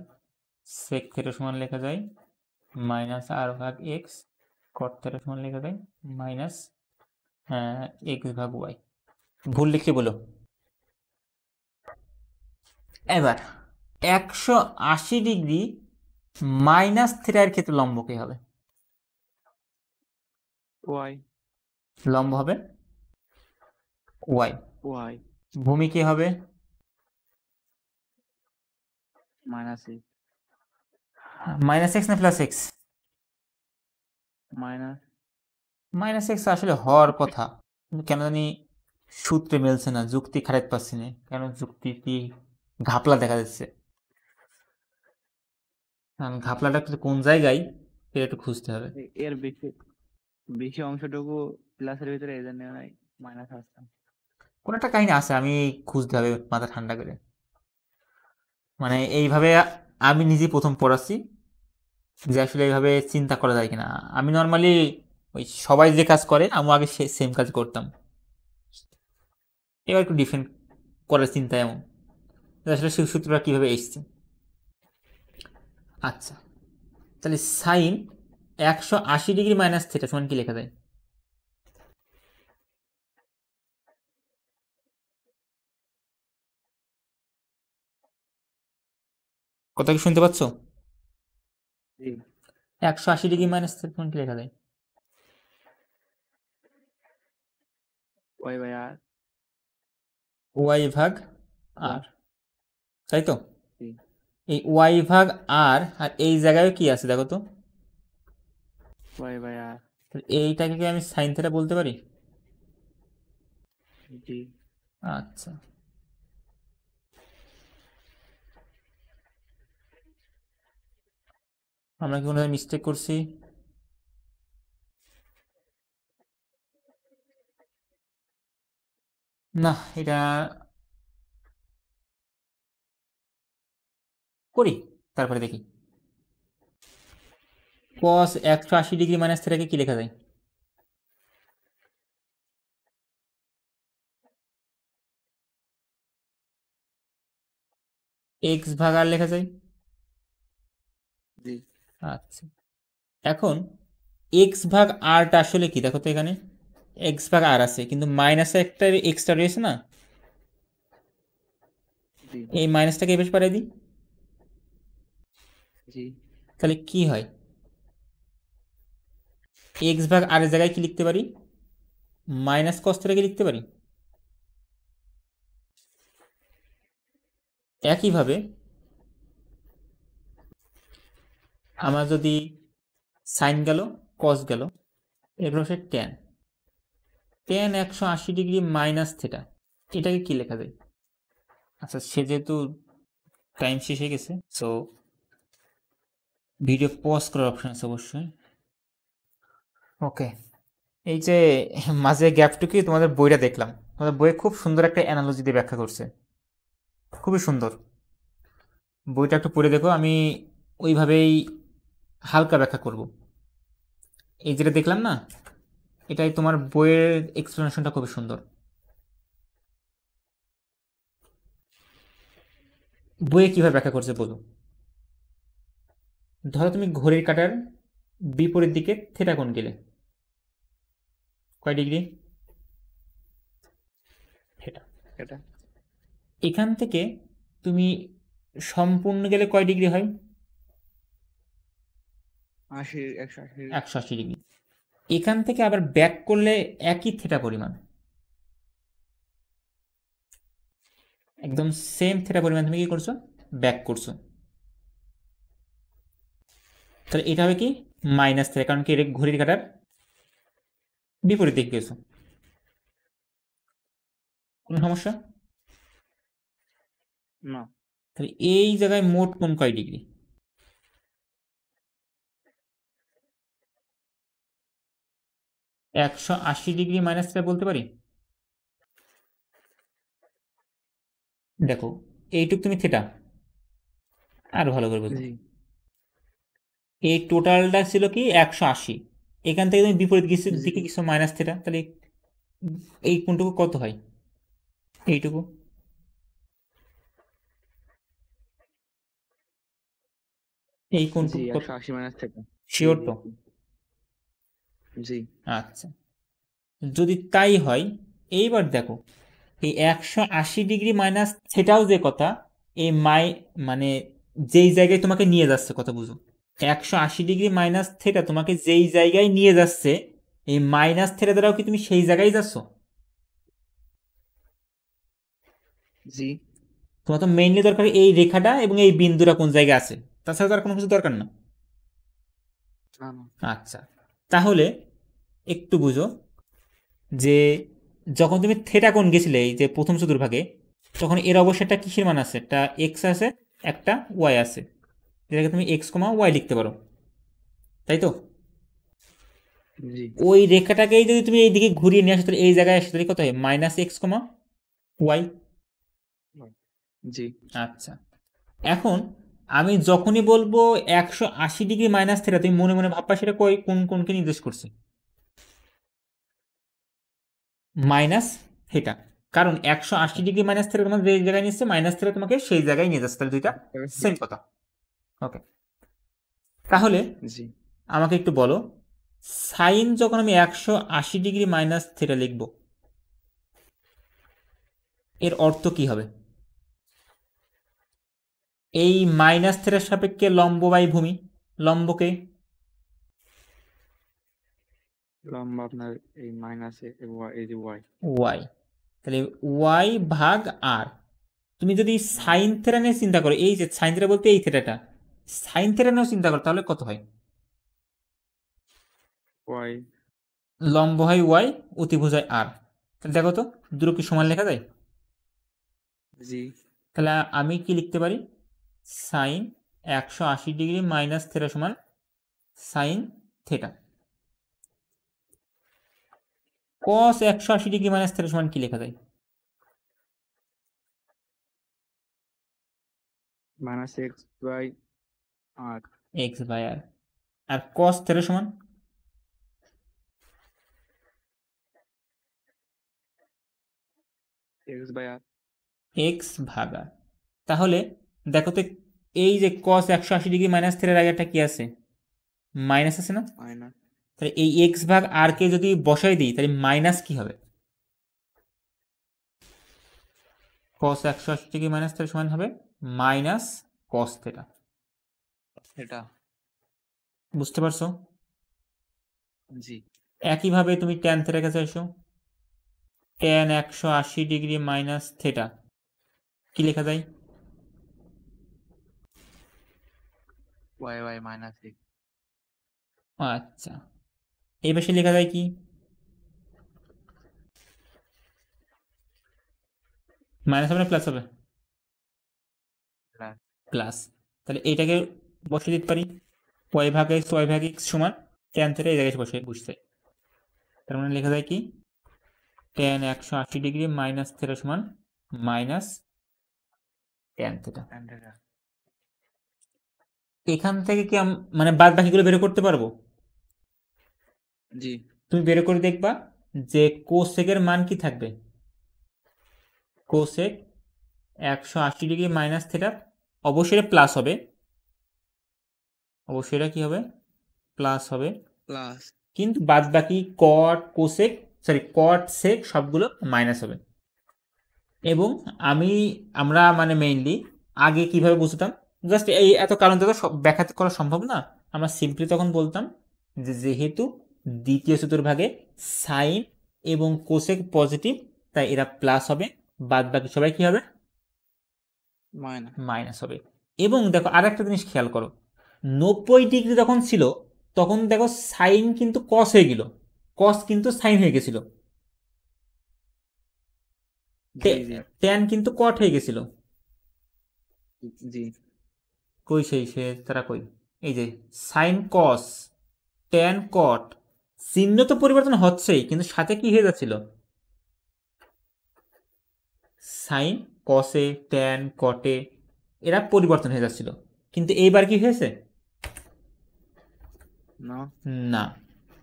সেক থিটা সমান লেখা যায় মাইনাস আর ভাগ এক্স, কট থিটা সমান লেখা যায় মাইনাস এক্স ভাগ ওয়াই। ভুল লিখলে বলো। এবার 180 ডিগ্রি মাইনাস থিটার ক্ষেত্রে লম্ব কি হবে? ওয়াই, লম্ব হবে ওয়াই। ওয়াই ভূমি কি হবে? মাইনাস এক্স, মাইনাস এক্স না plus x? Minus minus x আসলে হওয়ার কথা, কিন্তু কেন জানি সূত্রে মিলছে না, যুক্তি খারাপ পাচ্ছি না, কেন যুক্তি কি ঘাপলা দেখা যাচ্ছে। ঘাপলাটা কোন জায়গায় এটা একটু খুঁজতে হবে। এর বেশি বেশি অংশটুকু প্লাসের ভিতরে, এই জন্য মাইনাস আসছে। কোন একটা কাহিনী আছে, আমি খুঁজতে হবে মাথা ঠান্ডা করে। মানে এইভাবে আমি নিজে প্রথম পড়াচ্ছি যে আসলে এইভাবে চিন্তা করা যায় কিনা। আমি নর্মালি ওই সবাই যে কাজ করে আমি আগে সেম কাজ করতাম, এবার একটু ডিফারেন্ট করার চিন্তা এমন, আসলে সেই সূত্রটা কিভাবে এসছে। আচ্ছা, তাহলে সাইন 180 ডিগ্রি মাইনাস থিটা সমান কি লেখা যায়? কথা কি শুনতে পাচ্ছ? 180 ডিগ্রি মাইনাস থিটা সমান কি লেখা যায়? ওয়াই বাই আর, ওয়াই ভাগ আর, তাই তো? জি। এই ওয়াই ভাগ আর, আর এই জায়গায় কি আছে দেখো তো? ওয়াই বাই আর, এইটাকে কি আমি সাইন থিটা বলতে পারি? জি। আচ্ছা, আমরা কি কোনো মিস্টেক করছি? না, এটা করি, তারপরে দেখি। কস 180 ডিগ্রি মাইনাস থিটাকে কি লেখা যায়? এক্স ভাগ আর লেখা যায়। জি। আচ্ছা, এখন এক্স ভাগ আরটা আসলে কি দেখো তো, এখানে এক্স ভাগ আর আছে কিন্তু মাইনাসে একটা এক্সট্রা রয়েছে না, জি। এই মাইনাসটাকে বেশ পাঠিয়ে দিই, জি। তাহলে কি হয়? এক্স ভাগ আর এর জায়গায় কি লিখতে পারি? মাইনাস কস থিটাকে লিখতে পারি। একইভাবে আমার যদি সাইন গেল, কস গেল, এরপর হচ্ছে tan, tan 180 degree minus theta, এটাকে কি লেখা যায়? আচ্ছা, সে যেহেতু টাইম শেষ হয়ে গেছে, সো ভিডিও পজ করার অপশন আছে অবশ্যই। ওকে, এই যে মাঝে গ্যাপটুকি তোমাদের বইটা দেখলাম, তোমাদের বইয়ে খুব সুন্দর একটা অ্যানালজি দিয়ে ব্যাখ্যা করছে, খুবই সুন্দর। বইটা একটু পড়ে দেখো, আমি ওইভাবেই হালকা ব্যাখ্যা করব। এই যেটা দেখলাম না, এটাই তোমার বইয়ের এক্সপ্লেনেশনটা খুবই সুন্দর। বইয়ে কিভাবে ব্যাখ্যা করছে বলো। ধরো তুমি ঘড়ির কাঁটার বিপরীত দিকে থিটা কোণ গেলে, কয় ডিগ্রি? থিটা। এটা এখান থেকে তুমি সম্পূর্ণ গেলে কয় ডিগ্রি হয়? 180 180 ডিগ্রি। এখান থেকে আবার ব্যাক করলে একই থিটা পরিমাণ, একদম সেম থিটা পরিমাণ তুমি কি করছো? ব্যাক করছো। তাহলে এটা হবে কি মাইনাস থিটা, কারণ কি এটা ঘড়ির কাঁটার বিপরীত দিকে গেছো। কোনো সমস্যা? না, তাহলে এই জায়গায় মোট কোণ কয় ডিগ্রি? 180 ডিগ্রি মাইনাস থিটা বলতে পারি। দেখো এইটুক তুমি থিটা, আর ভালো করে বোঝো, জি এই টোটালটা ছিল কি 180, এখান থেকে তুমি বিপরীত জি দিকে কিছু মাইনাস থিটা, তাহলে এই কোণটুকু কত হয়? এইটুকু। এই জি কোণটুকু কত? 180 মাইনাস থেকে। জি শিওর জি তো? জি আচ্ছা, যদি তাই হয়, এইবার দেখো এই 180 ডিগ্রি মাইনাস থিটাও যে কথা, এই মানে যেই জায়গায় তোমাকে নিয়ে যাচ্ছে, কথা বুঝো, 180 ডিগ্রি মাইনাস থিটা তোমাকে যেই জায়গায় নিয়ে যাচ্ছে, এই মাইনাস থিটা দ্বারাও কি তুমি সেই জায়গায় যাচ্ছ? জি তোমার তো মেইনলি দরকার এই রেখাটা এবং এই বিন্দুটা কোন জায়গায় আছে, তাছাড়া তো আর কোনো কিছু দরকার না। না না আচ্ছা, তাহলে একটু বুঝো যে যখন তুমি থিটা কোণ গেছিলে এই যে প্রথম চতুর্ভাগে, তখন এর অবশ্যই একটা কিসের মান আছে? একটা এক্স আছে, একটা ওয়াই আছে, যেটাকে তুমি এক্স কমা ওয়াই লিখতে পারো, তাই তো? জি ওই রেখাটাকেই যদি তুমি এইদিকে ঘুরিয়ে নিয়ে আসো, তাহলে এই জায়গায় আসে, তাহলে কত হয়? মাইনাস এক্স কমা ওয়াই। জি আচ্ছা, এখন আমি যখনই বলবো 180 ডিগ্রি মাইনাস থিটা, তুমি মনে মনে ভাববা সেটা কোন কোনকে নির্দেশ করছে? মাইনাস থিটা, কারণ 180 ডিগ্রি মাইনাস থিটা তোমার যে জায়গায় নিচ্ছে, মাইনাস থিটা তোমাকে সেই জায়গায় নিয়ে যাচ্ছে, তাহলে দুইটা সেম কথা। ওকে, তাহলে জি আমাকে একটু বলো, সাইন যখন আমি 180 ডিগ্রি মাইনাস থিটা লিখব, এর অর্থ কি হবে? এই মাইনাস থিটার সাপেক্ষে লম্ব বাই ভূমি, লম্বকে লম্বা আপনার এই মাইনাসে এই যে ওয়াই ওয়াই, তাহলে ওয়াই ভাগ আর। তুমি যদি সাইন থিটা নিয়ে চিন্তা করো, এই যে সাইন থিটা বলতে এই থিটাটা, সাইন থিটা নিয়েও চিন্তা করো, তাহলে কত হয়? ওয়াই লম্ব হয় ওয়াই, অতিভুজ হয় আর। তাহলে দেখো তো দুটো কি সমান লেখা যায়? জি তাহলে আমি কি লিখতে পারি? সাইন 180 ডিগ্রি মাইনাস থিটা সমান sine theta. Cos 180 degree minus theta সমান কি লেখা যায়? Minus x by r x by r. আর কস থিটা সমান এক্স বাই আর এক্স ভাগ আর। তাহলে দেখো তো, এই যে কস 180 ডিগ্রি মাইনাস থিটার আগে একটা কি আছে? মাইনাস আছে না? মাইনাস তাহলে এই এক্স ভাগ আর কে যদি বসাই দিই, তাহলে মাইনাস কি হবে? কস 180 ডিগ্রি মাইনাস থিটা সমান হবে মাইনাস কস থিটা। এটা বুঝতে পারছো? জি একইভাবে তুমি ট্যান থিটার কাছে এসো, ট্যান 180 ডিগ্রি মাইনাস থিটা কি লেখা যায়? ওয়াই ওয়াই মাইনাস এক্স আচ্ছা, এই পাশে লেখা যায় কি? মাইনাস হবে না প্লাস হবে? প্লাস প্লাস, তাহলে এইটাকে বসিয়ে দিতে পারি y ভাগ x y ভাগ x সমান tan থিটা, এই জায়গায় বসে বসছে। তার মানে লেখা যায় কি tan 180 ডিগ্রি মাইনাস থিটা সমান minus tan theta. tan theta। এখান থেকে কি মানে বাদ বাকিগুলো বের করতে পারবো? জি তুমি বের করে দেখবা যে কোসেকের মান কি থাকবে। কোসেক 180 ডিগ্রি মাইনাস থিটা অবশ্যই এটা প্লাস হবে, অবশ্যই এটা কি হবে প্লাস হবে, প্লাস কিন্তু বাদ বাকি কট কোসেক কট সেক সবগুলো মাইনাস হবে। এবং আমরা মানে মেইনলি আগে কিভাবে বুঝতাম, জাস্ট এই এত কারণ তো ব্যাখ্যা করা সম্ভব না, আমরা সিম্পলি তখন বলতাম যে যেহেতু দ্বিতীয় চতুর্ভাগে সাইন এবং কোসেক পজিটিভ তাই এরা প্লাস হবে, বাদ বাকি সবাই কি হবে মাইনাস। মাইনাস হবে। এবং দেখো আর একটা জিনিস খেয়াল করো, 90 ডিগ্রি যখন ছিল তখন দেখো সাইন কিন্তু কস হয়ে গেল, কস কিন্তু সাইন হয়ে গেছিল, জি জি ট্যান কিন্তু কট হয়ে গেছিল। জি কই সে তারা কই, এই যে সাইন কস ট্যান কট, চিহ্ন তো পরিবর্তন হচ্ছেই কিন্তু সাথে কি হয়ে যাচ্ছিল, সাইন কসে ট্যান কটে এরা পরিবর্তন হয়ে যাচ্ছিল। কিন্তু এইবার কি হয়েছে না না,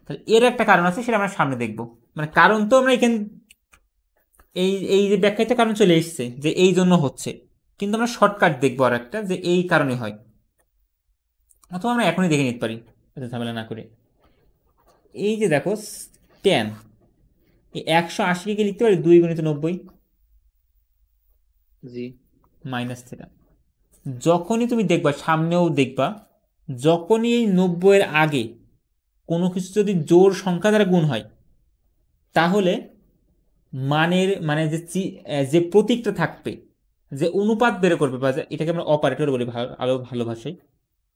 তাহলে এর একটা কারণ আছে, সেটা আমরা সামনে দেখব। মানে কারণ তো আমরা এখানে এই যে ব্যাখ্যাতে কারণ চলে এসছে যে এই জন্য হচ্ছে, কিন্তু আমরা শর্টকাট দেখবো আর একটা যে এই কারণে হয়, অথবা আমরা এখনই দেখে নিতে পারি এত ঝামেলা না করে। এই যে দেখো ট্যান, এই 180কে লিখতে পারি 2 গুণিত 90 জি মাইনাস থিটা। যখনই তুমি দেখবা, সামনেও দেখবা, যখনই এই 90 এর আগে কোনো কিছু যদি জোড় সংখ্যা দ্বারা গুণ হয়, তাহলে মানের মানে যে প্রতীকটা থাকবে, যে অনুপাত বের করবে, বা এটাকে আমরা অপারেটর বলি আরো ভালো ভাষায়,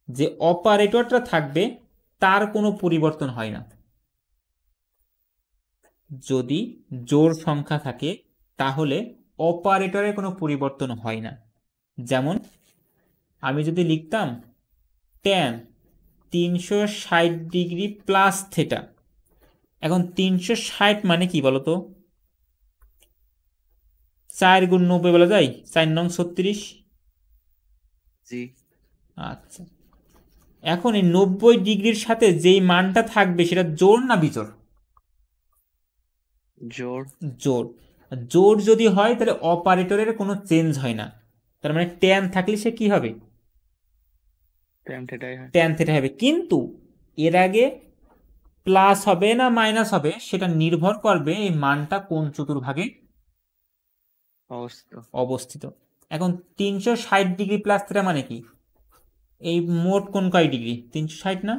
যে অপারেটরটা থাকবে তার কোনো পরিবর্তন হয় না। যদি জোড় সংখ্যা থাকে তাহলে অপারেটরের কোনো পরিবর্তন হয় না। যেমন আমি যদি লিখতাম ট্যান 360 ডিগ্রি প্লাস থিটা, এখন 360 মানে কি বলতো, 4 গুণ 90 বলা যায়, 4 নং 36। জি আচ্ছা, এখন এই 90 ডিগ্রির সাথে যেই মানটা থাকবে সেটা জোড় না বিজোড়? জোড়। জোড়। জোড় যদি হয় তাহলে অপারেটরের কোনো চেঞ্জ হয় না, তার মানে ট্যান থাকলে সে কি হবে tan theta হয়। ট্যান থিটা হবে। কিন্তু এর আগে প্লাস হবে না মাইনাস হবে সেটা নির্ভর করবে এই মানটা কোন চতুর্ভাগে অবস্থিত। এখন 360 ডিগ্রি প্লাস থিটা মানে কি, এই মোট কোন কয় ডিগ্রি 360 না,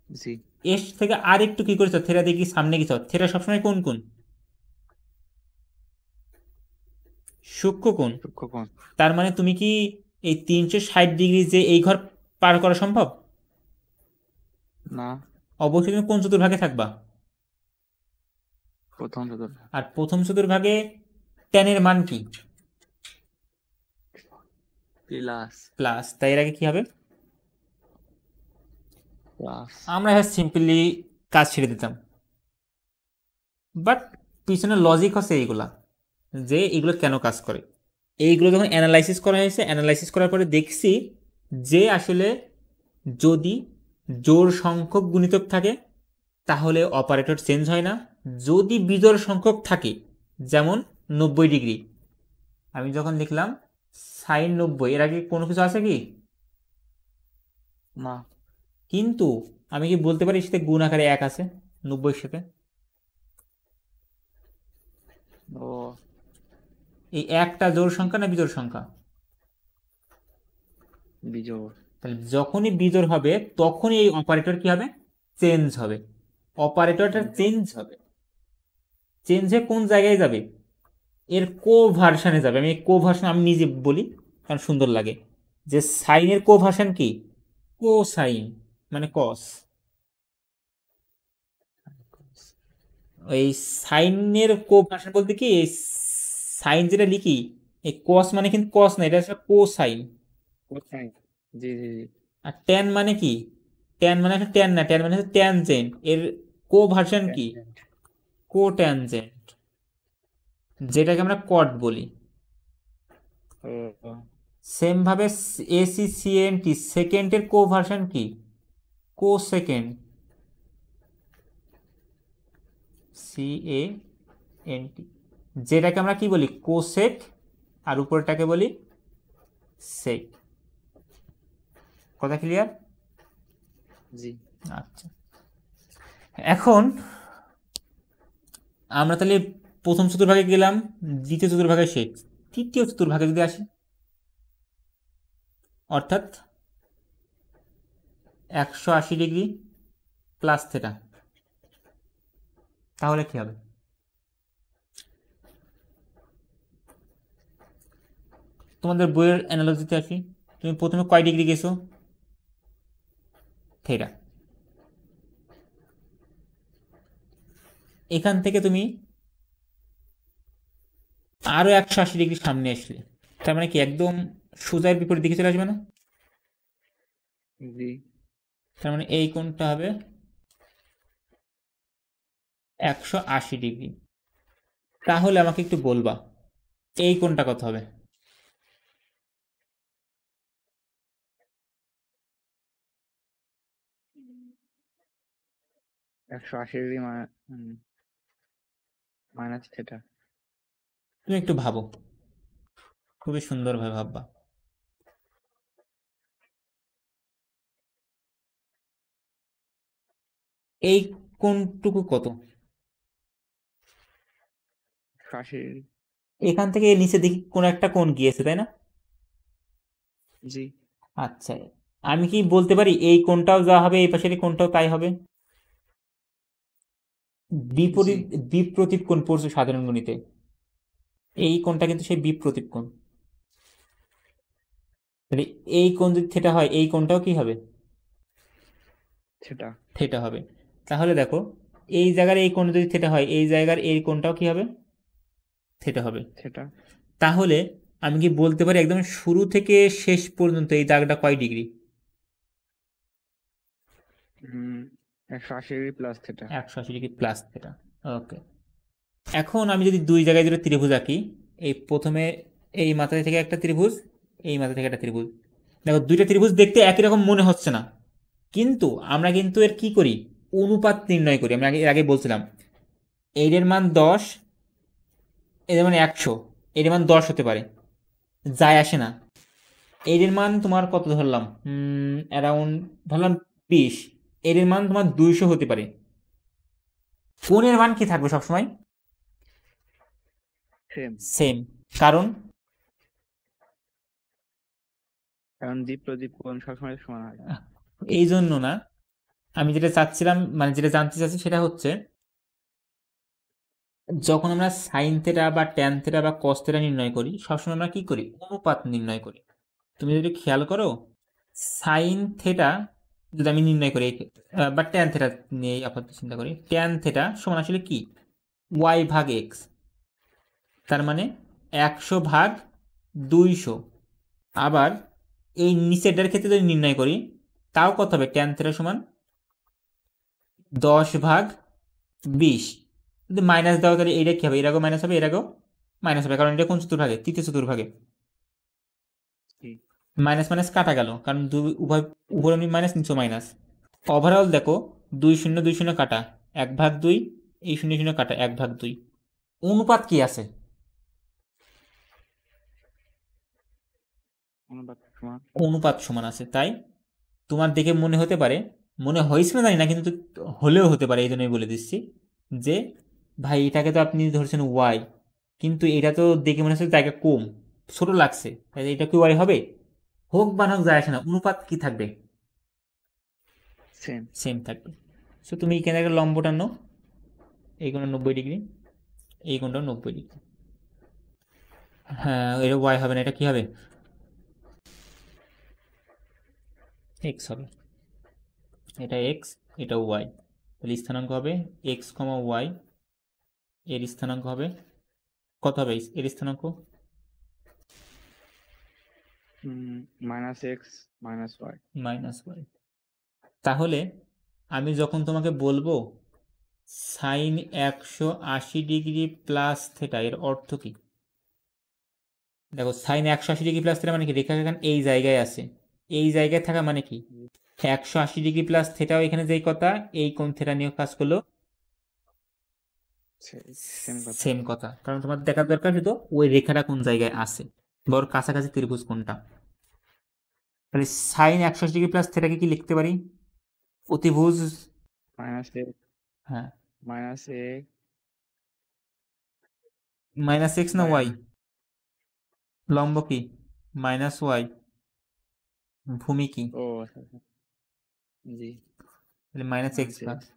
জি এর থেকে আর একটু কি করেছ থিটা দেখি সামনে গেছ, থিটা সবসময় কোন কোন সূক্ষ্ম কোণ। সূক্ষ্মকোণ। তার মানে তুমি কি এই 360 ডিগ্রি যে এই ঘর পার করা সম্ভব? না, অবশ্যই তুমি কোন চতুর্ভাগে থাকবা, প্রথম চতুর্ভাগ। আর প্রথম চতুর্ভাগে ট্যানের মান কি প্লাস প্লাস, তাই এর আগে কি হবে প্লাস। আমরা সিম্পলি কাজ ছেড়ে দিতাম, বাট পিছনে লজিক হচ্ছে এইগুলা, যে এগুলো কেন কাজ করে। এইগুলো যখন অ্যানালাইসিস করা হয়েছে, অ্যানালাইসিস করার পরে দেখছি যে আসলে যদি জোড় সংখ্যক গুণিতক থাকে তাহলে অপারেটর চেঞ্জ হয় না, যদি বিজোড় সংখ্যক থাকে যেমন 90 ডিগ্রি, আমি যখন লিখলাম সাইন 90 এর আগে কোনো কিছু আছে কি না, কিন্তু আমি কি বলতে পারি সাথে গুণ আকারে 1 আছে 90 এর সাথে, ও এই একটা জোড় সংখ্যা না বিজোড় সংখ্যা? বিজোড়। তাহলে যখনই বিজোড় হবে তখনই এই অপারেটর কি হবে চেঞ্জ হবে, অপারেটরটা চেঞ্জ হবে, চেঞ্জ হয়ে কোন জায়গায় যাবে এর কোভার্সনে যাবে। আমি কোভার্সন আমি নিজে বলি কারণ সুন্দর লাগে, যে সাইনের কোভার্সন কি কোসাইন মানে কস, এই সাইনের কোভার্সন বলতে কি এই সাইন যেটা লিখি এই কস মানে কিন্তু কস না, এটা হচ্ছে কোসাইন। কোসাইন। জি জি জি। আর ট্যান মানে কি? ট্যান মানে একটা ট্যান না, ট্যান মানে হচ্ছে ট্যানজেন্ট। এর কো ভার্সন কি? ট্যানজেন্ট। কো ট্যানজেন্ট, যেটাকে আমরা কট বলি। ও ও, সেম ভাবে এসি সিএনটি সেকেন্ডের কো ভার্সন কি? Co secant, C A N T, যেটাকে আমরা কি বলি? কোসেক, আর উপরটাকে বলি সেক। কথা ক্লিয়ার? জি। আচ্ছা, এখন আমরা তাহলে প্রথম চতুর্ভাগে গেলাম, দ্বিতীয় চতুর্ভাগে শেষ। তৃতীয় চতুর্ভাগে যদি আসি, অর্থাৎ 180 ডিগ্রি প্লাস থেটা, তাহলে কি হবে? তোমাদের বইয়ের অ্যানালজিতে আসি। তুমি প্রথমে কয় ডিগ্রি গেছো? থেটা। এখান থেকে তুমি আরো 180 ডিগ্রি সামনে আসলে, তার মানে কি একদম সোজার বিপরীত দিকে চলে আসবে না? জি। তার মানে এই কোণটা হবে 180 ডিগ্রি। তাহলে আমাকে একটু বলবা এই কোণটা কত হবে? 180 ডিগ্রি মাইনাস থেটা। তুমি একটু ভাবো, খুবই সুন্দরভাবে ভাববা। এই কোণটুকু কত? 180 ডিগ্রি। এখান থেকে নিচের দিকে কোন একটা কোণ গিয়েছে, তাই না? জি আচ্ছা, আমি কি বলতে পারি এই কোণটাও যা হবে এই পাশের কোণটাও তাই হবে? জি। বিপরীত বিপ্রতীপ কোণ পড়ছে সাধারণ গণিতে, এই কোণটা কিন্তু সেই বিপ্রতীপ কোণ। তাহলে এই কোণ যদি থেটা হয়, এই কোণটাও কি হবে? থেটা। থেটা হবে। তাহলে দেখো, এই জায়গার এই কোণ যদি থেটা হয়, এই জায়গার এই কোণটাও কি হবে? থেটা হবে। থেটা। তাহলে আমি কি বলতে পারি একদম শুরু থেকে শেষ পর্যন্ত এই দাগটা কয় degree? 180 degree plus theta. 180 degree plus theta. Okay, এখন আমি যদি দুই জায়গায় দুটো ত্রিভুজ আঁকি, এই প্রথমে এই মাথা থেকে একটা ত্রিভুজ, এই মাথা থেকে একটা ত্রিভুজ। দেখো, দুইটা ত্রিভুজ দেখতে একই রকম মনে হচ্ছে না, কিন্তু আমরা কিন্তু এর কি করি? অনুপাত নির্ণয় করি। আমি এর আগে বলছিলাম এর মান 10, এর মান 100, এর মান 10 হতে পারে, যায় আসে না। এর মান তোমার কত ধরলাম? অ্যারাউন্ড ধরলাম 20, এর মান তোমার 200 হতে পারে। কোণের মান কি থাকবে সবসময়? সেম। সেম। কারণ কারণ দ্বীপ প্রদীপ কোণ সবসময় সমান হয়। এই জন্য না, আমি যেটা চাচ্ছিলাম, মানে যেটা জানতে চাচ্ছি সেটা হচ্ছে, যখন আমরা সাইন থেটা বা ট্যান থেটা বা কস থেটা নির্ণয় করি, সবসময় আমরা কি করি? অনুপাত নির্ণয় করি। তুমি যদি খেয়াল করো, সাইন থেটা যদি আমি নির্ণয় করি বা ট্যান থেটা নিয়ে আপাতত চিন্তা করি, ট্যান থেটা সমান আসলে কি? ওয়াই ভাগ এক্স। তার মানে 100/200। আবার এই নিচেরটার ক্ষেত্রে যদি নির্ণয় করি, তাও কত হবে? ট্যান থেটা সমান 10/20। যদি মাইনাস দাও তাহলে এইটা কি হবে? এর আগেও মাইনাস হবে, এর আগেও মাইনাস হবে, কারণ এটা কোন চতুর্ভাগে? তৃতীয় চতুর্ভাগে। জি। মাইনাস মাইনাস কাটা গেল, কারণ উভয় উপরে মাইনাস নিচে মাইনাস। ওভারঅল দেখো, 2 0 2 0 কাটা 1/2, এই 0 0 কাটা 1/2। অনুপাত কি আছে? অনুপাত সমান। অনুপাত সমান আছে। তাই তোমার দেখে মনে হতে পারে, মনে হয়েছে না জানি না, কিন্তু হলেও হতে পারে, এই জন্যই বলে দিচ্ছি যে ভাই এটাকে তো আপনি ধরছেন ওয়াই, কিন্তু এটা তো দেখে মনে হচ্ছে জায়গা কম, ছোট লাগছে, তাহলে এটা কি ওয়াই হবে? হোক বা না হোক যায় আসে না, অনুপাত কি থাকবে? সেম। সেম থাকবে। সো তুমি এখানে একটা লম্ব টানো, এই কোণটা 90 ডিগ্রি, এই কোণটাও 90 ডিগ্রি। হ্যাঁ, এটা ওয়াই হবে না, এটা কি হবে? এক্স হবে। এটা এক্স, এটা ওয়াই। তাহলে স্থানাঙ্ক হবে এক্স কমা ওয়াই। এর স্থানাঙ্ক হবে কত হবে? এর স্থানাঙ্ক minus x minus y. Minus y. তাহলে আমি যখন তোমাকে বলবো সাইন 180 ডিগ্রি প্লাস থেটা, এর অর্থ কি? দেখো সাইন 180 ডিগ্রি প্লাস থেটা মানে কি, রেখা এখানে এই জায়গায় আছে, এই জায়গায় থাকা মানে কি 180 ডিগ্রি প্লাস থেটাও এখানে যেই কথা, এই কোণ থেটা নিয়ে কাজ করলো সেম কথা। সেম কথা, কারণ তোমার দেখার দরকার শুধু ওই রেখাটা কোন জায়গায় আছে, বড় কাছাকাছি ত্রিভুজ কোনটা। তাহলে সাইন 180 ডিগ্রি প্লাস থেটাকে কি লিখতে পারি? অতিভুজ মাইনাস এক্স হ্যাঁ মাইনাস এক্স মাইনাস এক্স না ওয়াই, লম্ব কি মাইনাস ওয়াই, ভূমি কি ও আচ্ছা আচ্ছা। জি তাহলে minus x minus x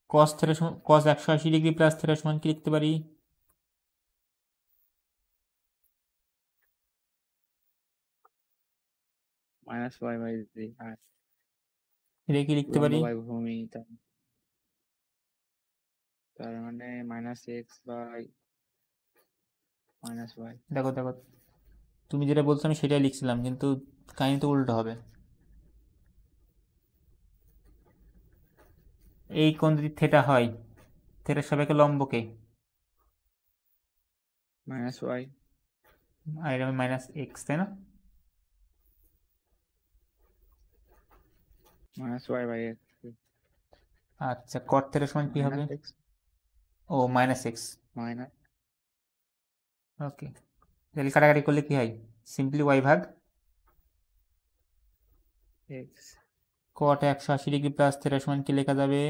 cos theta cos 180 degree plus theta সমান কি লিখতে পারি? মাইনাস ওয়াই বাই জি। আর এটা কি লিখতে লম্ব পারি? বাই ভূমি, তার মানে minus x by minus y. দেখো দেখো, তুমি যেটা বলছো আমি সেটাই লিখছিলাম, কিন্তু কাহিনী তো উল্টো হবে। এই কোণ যদি থেটা হয়, থেটার সাপেক্ষে লম্বকে মাইনাস ওয়াই আর এটা মাইনাস এক্স, তাই না? মাইনাস ওয়াই বাই এক্স আচ্ছা কট থেটা সমান কি হবে? মাইনাস এক্স ও মাইনাস এক্স। মাইনাস ওকে, তাহলে কাটাকাটি করলে কি হয়? সিম্পলি ওয়াই ভাগ x cot 180 degree plus theta সমান কি লেখা যাবে?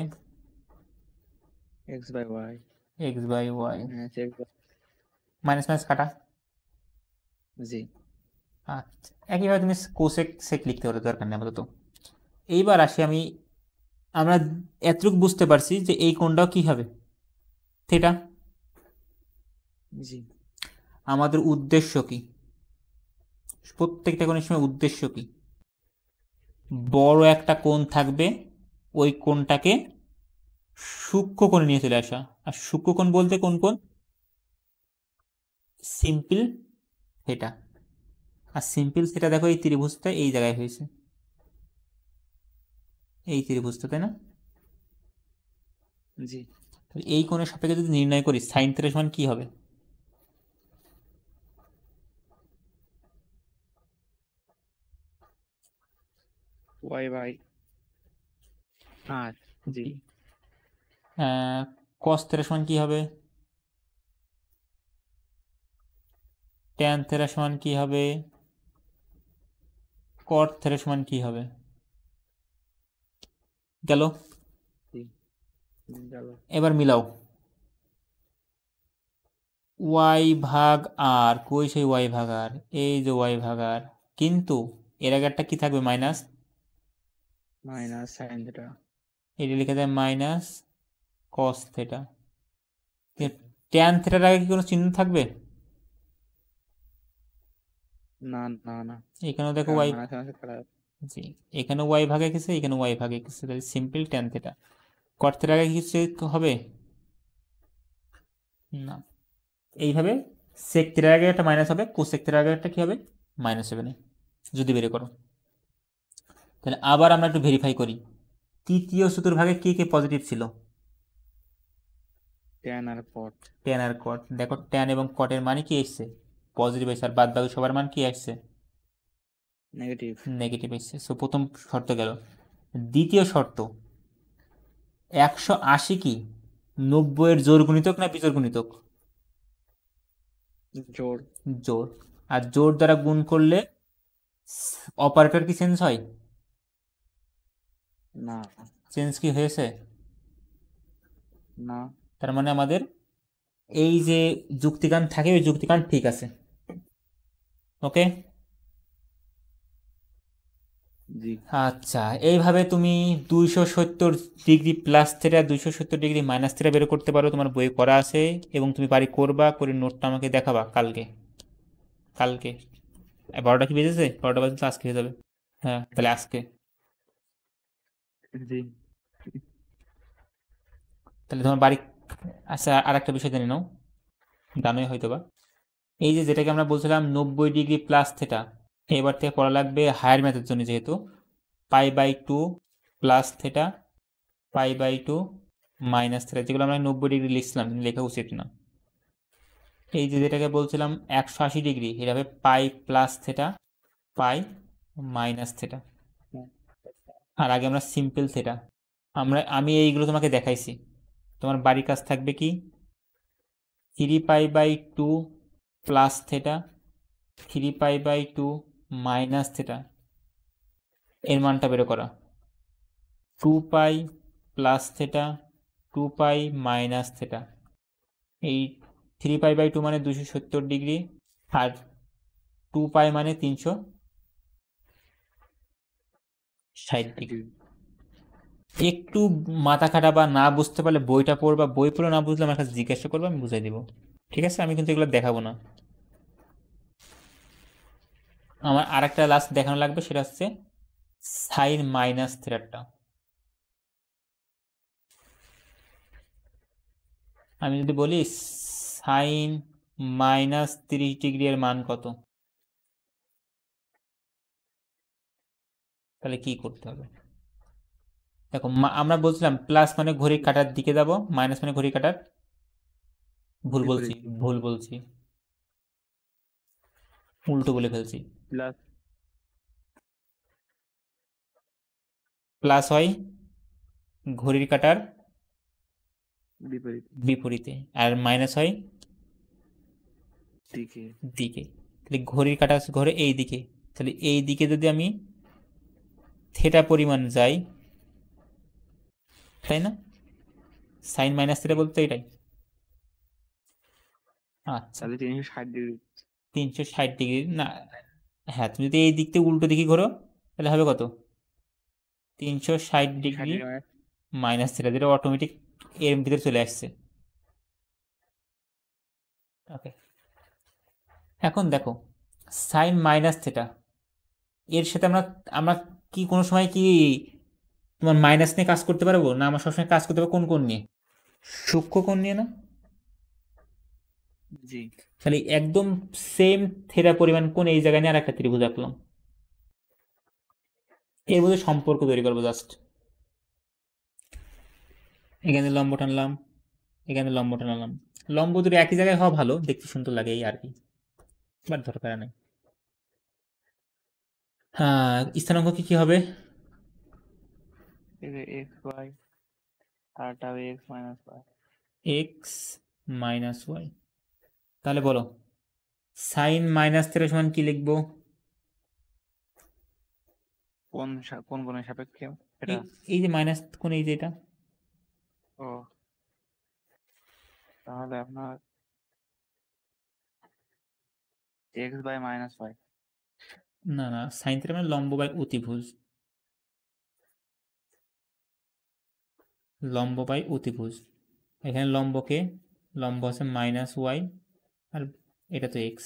X by Y x by y. Minus x minus minus কাটা। জি। আচ্ছা একইভাবে তুমি কোসেক সেক লিখতে পারো, দরকার নেই আপাতত। এইবার আসি আমি, আমরা এতটুকু বুঝতে পারছি যে এই কোণটাও কি হবে থেটা। জি আমাদের উদ্দেশ্য কি? প্রত্যেকটা কোণের সময় উদ্দেশ্য কি? বড় একটা কোণ থাকবে, ওই কোণটাকে সূক্ষ্ম কোণে নিয়ে চলে আসা। আর সূক্ষ্ম কোণ বলতে কোন কোণ? Simple theta. আর সিম্পল থেটা দেখো এই ত্রিভুজটা এই জায়গায় হয়েছে, এই ত্রিভুজটা, তাই না? জি এই কোণের সাপেক্ষে যদি নির্ণয় করি সাইন থেটা সমান কি হবে? ওয়াই বাই আর জি কস থেটা সমান কি হবে? ট্যান থেটা সমান কি হবে? কট থেটা সমান কি হবে? গেল। গেল। এবার মিলাও ওয়াই ভাগ আর, কই সেই ওয়াই ভাগ আর, এই যে ওয়াই ভাগ আর, কিন্তু এর আগে একটা কি থাকবে? মাইনাস। Minus sine theta. এটা লিখে যায় মাইনাস কস থেটা। ট্যান থেটার আগে কি কোনো চিহ্ন থাকবে? না না না, এখানেও দেখো কারণ ওয়াই, মাইনাস মাইনাস কাটা। জি এখানে ওয়াই ভাগে গেছে, এখানে ওয়াই ভাগে গেছে, তাহলে সিম্পল ট্যান থেটা। কট থেটার আগে কিছু হবে না। এইভাবে সেক থেটার আগে একটা মাইনাস হবে, কোসেক থেটার আগে একটা কি হবে? মাইনাস হবে না, যদি বের করো। তাহলে আবার আমরা একটু ভেরিফাই করি, তৃতীয় চতুর্ভাগে কে কে পজিটিভ ছিল? ট্যান আর কট। ট্যান আর কট। দেখো ট্যান এবং কটের মানে কি এসছে? পজিটিভ এসছে, আর বাদ বাকি সবার মান কি আসছে? নেগেটিভ। নেগেটিভ এসছে। সো প্রথম শর্ত গেল। দ্বিতীয় শর্ত, 180 কি 90-এর জোড় গুণিতক না বিজোড় গুণিতক? জোড়। জোড়। আর জোড় দ্বারা গুণ করলে অপারেটর কি চেঞ্জ হয়? না চেঞ্জ কি হয়েছে? না। তার মানে আমাদের এই যে যুক্তিকান থাকে ওই যুক্তিকান ঠিক আছে। ওকে, জি আচ্ছা এইভাবে তুমি 270 degree plus theta 270 degree minus theta বের করতে পারো, তোমার বই করা আছে, এবং তুমি বাড়ি করবা, করে নোটটা আমাকে দেখাবা কালকে। কালকে 12টা কি বেজেছে? 12টা বাজে তো আজকে হয়ে যাবে। হ্যাঁ তাহলে আজকে, জি তাহলে তোমার বাড়ি। আচ্ছা আর একটা বিষয় জেনে নাও, জানোই হয়তো বা, এই যে যেটাকে আমরা বলছিলাম 90 ডিগ্রি প্লাস থেটা, এবার থেকে পড়া লাগবে হায়ার ম্যাথের জন্য, যেহেতু π/2 প্লাস থেটা, π/2 মাইনাস থেটা, যেগুলো আমরা 90 ডিগ্রি লিখছিলাম, লেখা উচিত না। এই যে যেটাকে বলছিলাম 180 ডিগ্রি, এটা হবে পাই প্লাস থেটা, পাই মাইনাস থেটা। আর আগে আমরা সিম্পল থেটা, আমি এইগুলো তোমাকে দেখাইছি। তোমার বাড়ির কাজ থাকবে কি 3π/2 প্লাস থেটা, 3π/2 মাইনাস থেটা, এর মানটা বের করা। 2π প্লাস থেটা, 2π মাইনাস থেটা। এই 3π/2 মানে 270 ডিগ্রি, আর 2π মানে 360 ডিগ্রি। একটু মাথা খাটা বা না বুঝতে পারলে বইটা পড়বা, বই পড়ে না বুঝলে আমার কাছে জিজ্ঞাসা করবে, আমি বুঝাই দিব। ঠিক আছে, আমি কিন্তু এগুলো দেখাবো না। আমার আরেকটা লাস্ট দেখানো লাগবে, সেটা হচ্ছে সাইন মাইনাস থেটাটা। আমি যদি বলি সাইন মাইনাস 30 ডিগ্রি এর মান কত, তাহলে কি করতে হবে? দেখো, আমরা বলছিলাম প্লাস মানে ঘড়ি কাটার দিকে যাব, মাইনাস মানে ঘড়ি কাটার, ভুল বলছি, উল্টো বলে ফেলছি। প্লাস প্লাস হয় ঘড়ির কাটার বিপরীত বিপরীতে, আর মাইনাস হয় দিকে। দিকে। তাহলে ঘড়ির কাটা ঘরে এই দিকে, তাহলে এই দিকে যদি আমি থেটা পরিমাণ যাই, তাই না? সাইন মাইনাস থেটা বলতে এটাই। আচ্ছা, তাহলে 360 ডিগ্রি। 360 ডিগ্রি না, হ্যাঁ, তুমি যদি এই দিক থেকে উল্টো দিকে ঘোরো তাহলে হবে কত? 360 ডিগ্রি মাইনাস থেটা, যেটা অটোমেটিক এর ভিতরে চলে আসছে। ওকে, এখন দেখো সাইন মাইনাস থেটা, এর সাথে আমরা আমরা কি কোনো সময় কি তোমার মাইনাস নিয়ে কাজ করতে পারবো না? আমার সবসময় কাজ করতে পারবো কোন কোণ নিয়ে? সূক্ষ্ম কোণ নিয়ে না? জি। তাহলে একদম সেম থেটা পরিমাণ কোণ এই জায়গায় নিয়ে আর একটা ত্রিভুজ আঁকলাম, এর মধ্যে সম্পর্ক তৈরি করবো জাস্ট। এখানে লম্ব টানলাম, এখানে লম্ব টানলাম, লম্ব দুটো একই জায়গায় হওয়া ভালো, দেখতে সুন্দর লাগে এই আর কি, বাট দরকার নেই। হ্যাঁ, স্থানাঙ্ক কি কি হবে? এক্স ওয়াই, আরটা হবে x minus y. X minus y. তাহলে বলো সাইন মাইনাস থেটা সমান কি লিখবো? কোন কোন কোণের সাপেক্ষে এটা? এই যে মাইনাস কোণ, এই যে এটা। ও, তাহলে আপনার এক্স বাই মাইনাস ওয়াই। না না, সাইন থেটা মানে লম্ব বাই অতিভুজ, লম্ব বাই অতিভুজ। এখানে লম্বকে, লম্ব আছে মাইনাস ওয়াই, আর এটা তো x,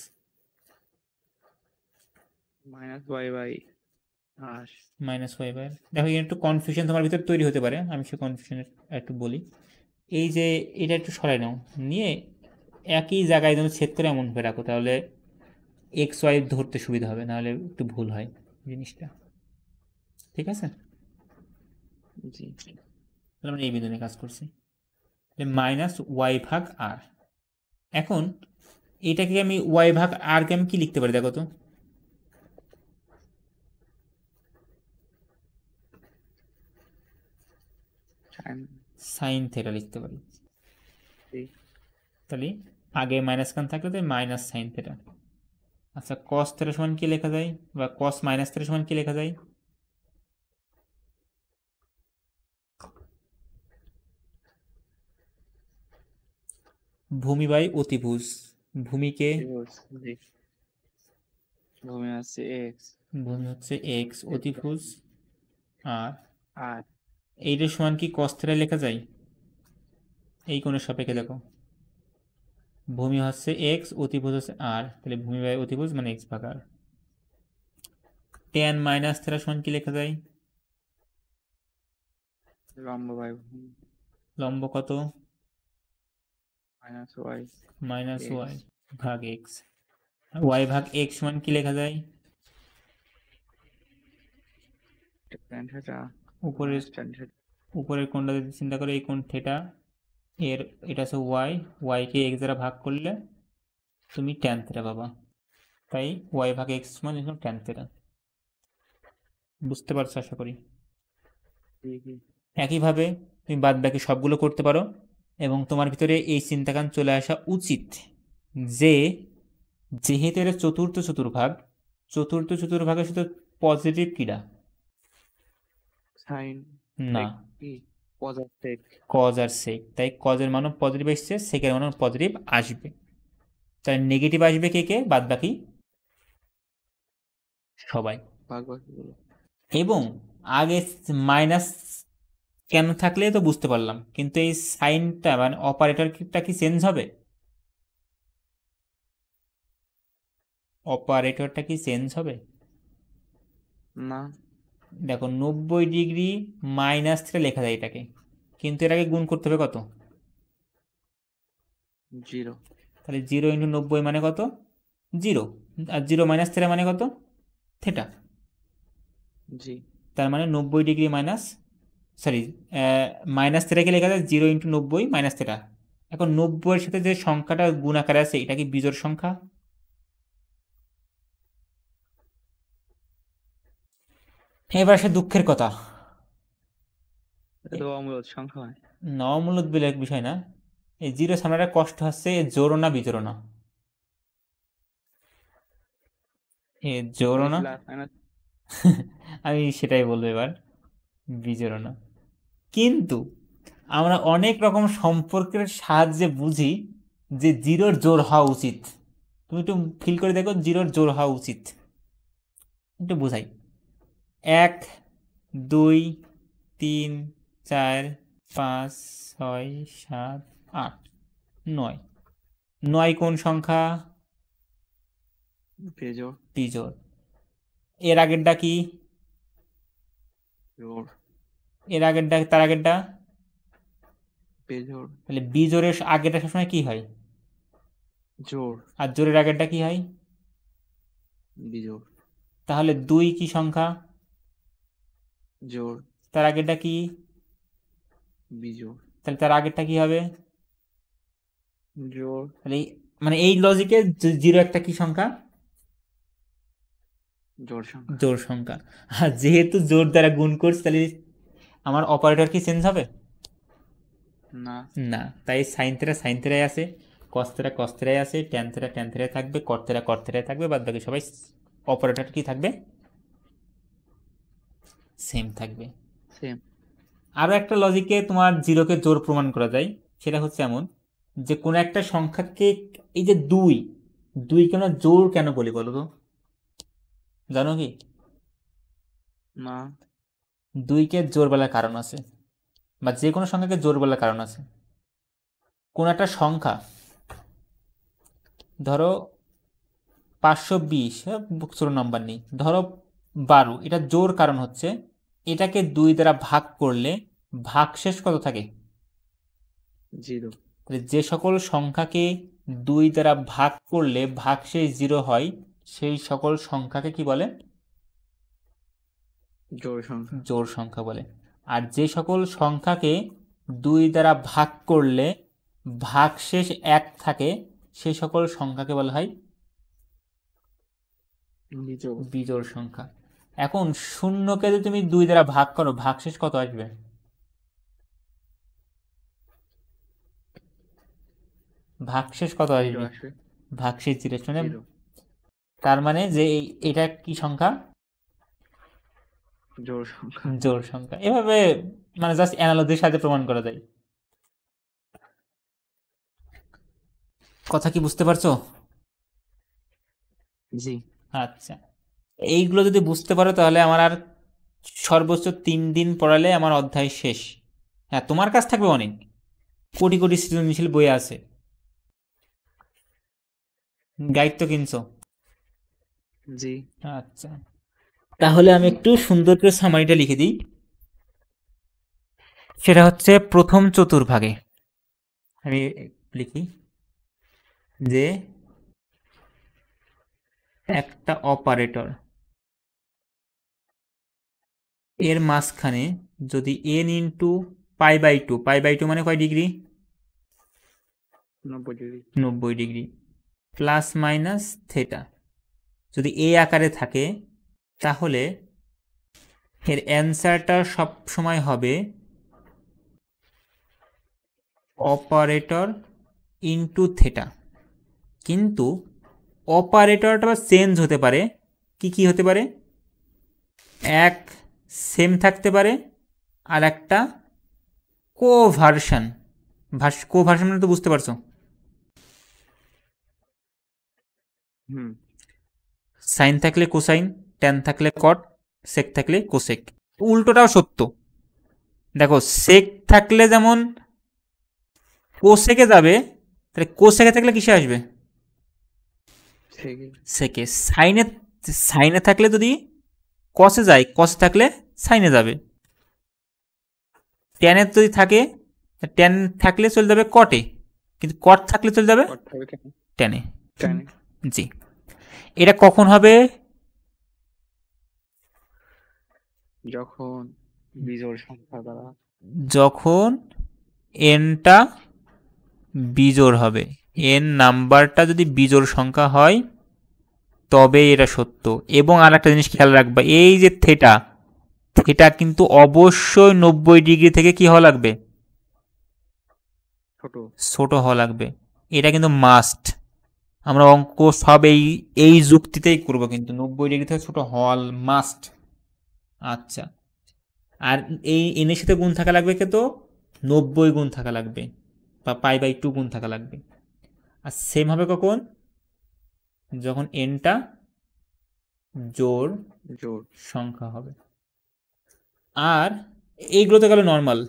minus y by r minus y by. দেখো এখানে একটু কনফিউশন তোমার ভিতরে তৈরি হতে পারে, আমি সেই কনফিউশনের একটু বলি। এই যে এটা একটু সরাই নাও, নিয়ে একই জায়গায় যেন ছেদ করে এমনভাবে রাখো, তাহলে এক্স ওয়াই ধরতে সুবিধা হবে, নাহলে একটু ভুল হয় জিনিসটা। ঠিক আছে, জি। তাহলে আমরা এই বিন্দু নিয়ে কাজ করছি, মাইনাস ওয়াই ভাগ আর। এখন এটাকে আমি ওয়াই ভাগ আর কে আমি কি লিখতে পারি দেখো তো? সাইন থেটা লিখতে পারি। তাহলে আগে মাইনাস কান থাকলে তো মাইনাস সাইন থেটা। আচ্ছা, কস থেটা সমান কি লেখা যায়, বা কস মাইনাস থেটা সমান কি লেখা যায়? ভূমি বাই অতিভুজ। ভূমিকে, ভূমি আছে এক্স, ভূমি হচ্ছে এক্স, অতিভুজ আর আর এইটার সমান কি কস থেটা লেখা যায়? এই কোণের সাপেক্ষে দেখো, ভূমি হচ্ছে এক্স, অতিভুজ হচ্ছে আর, তাহলে ভূমি বাই অতিভুজ মানে এক্স ভাগ আর। ট্যান মাইনাস থেটা সমান কি লেখা যায়? লম্ব বাই ভূমি, লম্ব কত? মাইনাস ওয়াই, মাইনাস ওয়াই ভাগ এক্স। ওয়াই ভাগ এক্স সমান কি লেখা যায়? tan theta উপরের minus tan theta উপরের কোণটা যদি চিন্তা করো, এই কোণ থিটা, এর এটা হচ্ছে ওয়াই, ওয়াইকে এক্স দ্বারা ভাগ করলে তুমি ট্যান থিটা পাবা। তাই ওয়াই ভাগ এক্স সমান ট্যান থিটা। বুঝতে পারছো আশা করি। একইভাবে তুমি বাদ বাকি সবগুলো করতে পারো, এবং তোমার ভিতরে এই চিন্তাকান চলে আসা উচিত যে যেহেতু এটা চতুর্থ চতুর্ভাগ, চতুর্থ চতুর্ভাগে শুধু পজিটিভ কিরা sin না, কি cos আর sec কজ আর সেক, তাই কজের মানও পজিটিভ এসছে, সেকের মানও পজিটিভ আসবে। তাই নেগেটিভ আসবে কে কে? বাদ বাকি সবাই। ভাগবাকিগুলো এবং আগে মাইনাস কেন থাকলে তো বুঝতে পারলাম, কিন্তু এই সাইনটা মানে অপারেটরটা কি চেঞ্জ হবে? অপারেটরটা কি চেঞ্জ হবে? না, দেখো 90 ডিগ্রি মাইনাস থ্রি লেখা যায় এটাকে, কিন্তু এটাকে গুণ করতে হবে কত? 0 তাহলে 0 ইন্টু 90 মানে কত? 0। আর 0 মাইনাস থ্রি মানে কত? থেটা। জি তার মানে 90 ডিগ্রি মাইনাস, সরি, মাইনাস থিটাকে লেখা যায় 0 ইন্টু 90 মাইনাস থিটা। এখন 90-এর সাথে যে সংখ্যাটা গুণ আকারে আছে এটা কি বিজোড় সংখ্যা? এবার আসে দুঃখের কথা। এটা তো অমূলদ সংখ্যা হয়। নবমূলক বলে এক বিষয় না, এই জিরো সামনে কষ্ট হচ্ছে এ জোড়ো না বিজোড়ো না? এ জোড়ো না? প্লাস মাইনাস আমি সেটাই বলবো এবার, বিজোড়ো না। কিন্তু আমরা অনেক রকম সম্পর্কের সাহায্যে বুঝি যে জিরোর জোর হওয়া উচিত। তুমি একটু ফিল করে দেখো, জিরোর জোর হওয়া উচিত। একটু বোঝাই। 1 2 3 4 5 6 7 8 9। 9 কোন সংখ্যা? বেজোড় বিজোড়। এর আগেরটা কি? জোড় এর আগেরটা, তার আগেরটা? বেজোড় তাহলে বিজোড়ের আগেরটা সবসময় কি হয়? জোড় আর জোড়ের আগেরটা কি হয়? বিজোড় তাহলে 2 কি সংখ্যা? জোড় তার আগেরটা কি? বিজোড় তাহলে তার আগেরটা কি হবে? জোড় তাহলে মানে এই লজিকে জিরো একটা কি সংখ্যা? জোড় সংখ্যা। জোড় সংখ্যা। আর যেহেতু জোড় দ্বারা গুণ করছি, তাহলে আমার অপারেটর কি চেঞ্জ হবে? না, না। তাই সাইন থেরাই আছে, কস থেরাই আছে, ট্যান থেরাই থাকবে, কট থেরাই থাকবে, বাদ বাকি সবাই অপারেটর কি থাকবে? সেম থাকবে। সেম। আরও একটা লজিকে তোমার জিরোকে জোড় প্রমাণ করা যায়, সেটা হচ্ছে এমন যে কোনো একটা সংখ্যাকে, এই যে 2 কেন জোড় কেন বলি বলো তো? জানো কি? না, 2কে জোড় বলার কারণ আছে, বা যে কোনো সংখ্যাকে জোড় বলার কারণ আছে। কোন একটা সংখ্যা ধরো 520, ছোট নাম্বার নেই, ধরো 12, এটা জোড় কারণ হচ্ছে এটাকে 2 দ্বারা ভাগ করলে ভাগশেষ কত থাকে? 0 তাহলে যে সকল সংখ্যাকে 2 দ্বারা ভাগ করলে ভাগশেষ 0 হয়, সেই সকল সংখ্যাকে কি বলে? জোড় সংখ্যা। জোড় সংখ্যা বলে। আর যে সকল সংখ্যাকে 2 দ্বারা ভাগ করলে ভাগশেষ 1 থাকে, সেই সকল সংখ্যাকে বলা হয় বিজোড়। বিজোড় সংখ্যা। এখন শূন্যকে যদি তুমি 2 দ্বারা ভাগ করো, ভাগশেষ কত আসবে? ভাগশেষ কত 0 আসবে? আসবে। ভাগশেষ 0, মানে 0 তার মানে যে এটা কি সংখ্যা? জোড় সংখ্যা। জোড় সংখ্যা। এভাবে মানে জাস্ট অ্যানালজির সাথে প্রমাণ করা যায়। কথা কি বুঝতে পারছো? জি। আচ্ছা, এইগুলো যদি বুঝতে পারো তাহলে আমার আর সর্বোচ্চ 3 দিন পড়ালে আমার অধ্যায় শেষ। হ্যাঁ, তোমার কাছ থাকবে অনেক, কোটি কোটি সৃজনশীল বই আছে। গাইড তো কিনছো? জি। আচ্ছা, তাহলে আমি একটু সুন্দর করে সামারিটা লিখে দিই। সেটা হচ্ছে প্রথম চতুর্ভাগে আমি লিখি যে একটা অপারেটর এর মাঝখানে যদি n into pi by two মানে কয় degree? 90 degree. 90 degree plus minus theta যদি এ আকারে থাকে তাহলে এর অ্যান্সারটা সব সময় হবে অপারেটর ইন্টু থেটা। কিন্তু অপারেটরটা চেঞ্জ হতে পারে। কি কি হতে পারে? এক সেম থাকতে পারে, আর একটা কোভার্সন। কোভার্সন মানে তো বুঝতে পারছো, হুম সাইন থাকলে কোসাইন, ট্যান থাকলে কট, সেক থাকলে কোসেক। উল্টোটাও সত্য। দেখো সেক থাকলে যেমন কোসেকে যাবে, তাহলে কোসেকে থাকলে কিসে আসবে? সেকে। সেকে। সাইনে সাইনে থাকলে যদি কসে যায়, কসে থাকলে সাইনে যাবে। ট্যানে যদি থাকে, ট্যান থাকলে চলে যাবে কটে, কিন্তু কট থাকলে চলে যাবে কট থাকবে কেন? ট্যানে। টানে। জি। এটা কখন হবে? যখন বিজোড় সংখ্যা দ্বারা। যখন এনটা বিজোড় হবে। এন নাম্বারটা যদি বিজোড় সংখ্যা হয় তবে এটা সত্য। এবং আর একটা জিনিস খেয়াল রাখবা, এই যে থেটা, থেটা কিন্তু অবশ্যই 90 ডিগ্রি থেকে কি হওয়া লাগবে? ছোট। ছোট হওয়া লাগবে। এটা কিন্তু মাস্ট। আমরা অঙ্ক সব এই যুক্তিতেই করব, কিন্তু 90 ডিগ্রি থেকে ছোট হওয়া মাস্ট। আচ্ছা, আর এই এনের সাথে গুণ থাকা লাগবে কত? 90 গুণ থাকা লাগবে, বা পাই/2 গুণ থাকা লাগবে। আর সেম হবে কখন? যখন এনটা জোড় জোড় সংখ্যা হবে। আর এইগুলো তো গেল নর্মাল।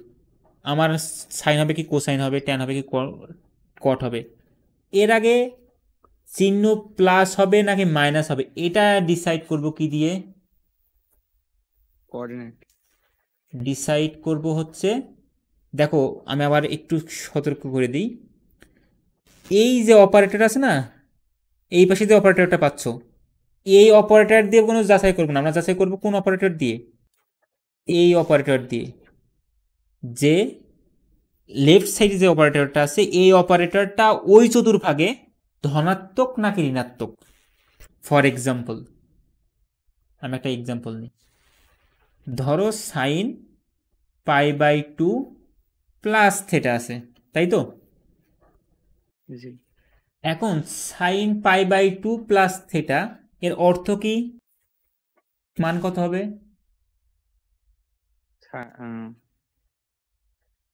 আমার সাইন হবে কি কোসাইন হবে, ট্যান হবে কি কট হবে। এর আগে চিহ্ন প্লাস হবে নাকি মাইনাস হবে এটা ডিসাইড করব কি দিয়ে? কোঅর্ডিনেট। ডিসাইড করব হচ্ছে, দেখো আমি আবার একটু সতর্ক করে দিই। এই যে অপারেটর আছে না, এই পাশে যে অপারেটরটা পাচ্ছ, এই অপারেটর দিয়ে কোনো যাচাই করবো না, আমরা যাচাই করব কোন অপারেটর দিয়ে? এই অপারেটর দিয়ে। যে লেফট সাইডে যে অপারেটরটা আছে, এই অপারেটরটা ওই চতুর্ভাগে ধনাত্মক নাকি ঋণাত্মক। ফর এক্সাম্পল, আমি একটা এক্সাম্পল নিই। ধরো সাইন পাই/2 প্লাস থেটা আছে, তাই তো? জি। এখন সাইন পাই/2 প্লাস থেটা এর অর্থ কি? মান কত হবে?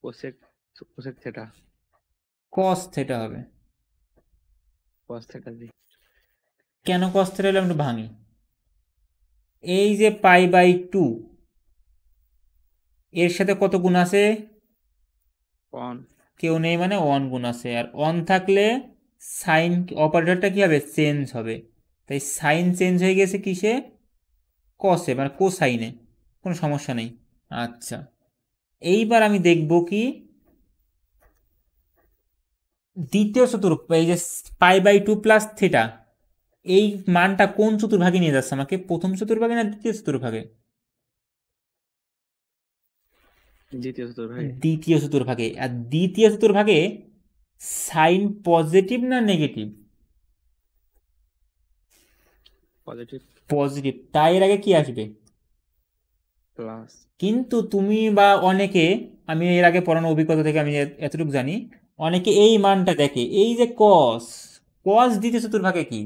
Cosec cosec theta. Cos theta হবে। Cos theta. জি। কেন কস থেটা হলে আমরা ভাঙি। এই যে পাই/2 এর সাথে কত গুণ আছে? 1। কেউ নেই মানে 1 গুণ আছে। আর 1 থাকলে সাইন অপারেটরটা কি হবে? চেঞ্জ হবে। তাই সাইন চেঞ্জ হয়ে গেছে কিসে? কসে, মানে কোসাইনে। কোনো সমস্যা নেই। আচ্ছা, এইবার আমি দেখব কি দ্বিতীয় এই যে পাই/2 প্লাস থিটা, এই মানটা কোন চতুর্ভাগে নিয়ে যাচ্ছে আমাকে? প্রথম চতুর্ভাগে না দ্বিতীয় চতুর্ভাগে? দ্বিতীয় চতুর্ভাগে। দ্বিতীয় চতুর্ভাগে। আর দ্বিতীয় চতুর্ভাগে সাইন পজিটিভ না নেগেটিভ? পজিটিভ। পজিটিভ। তাই এর আগে কি আসবে? প্লাস। কিন্তু তুমি বা অনেকে, আমি এর আগে পড়ানো অভিজ্ঞতা থেকে আমি এতটুকু জানি, অনেকে এই মানটা দেখে, এই যে কস, কস দ্বিতীয় চতুর্ভাগে কি?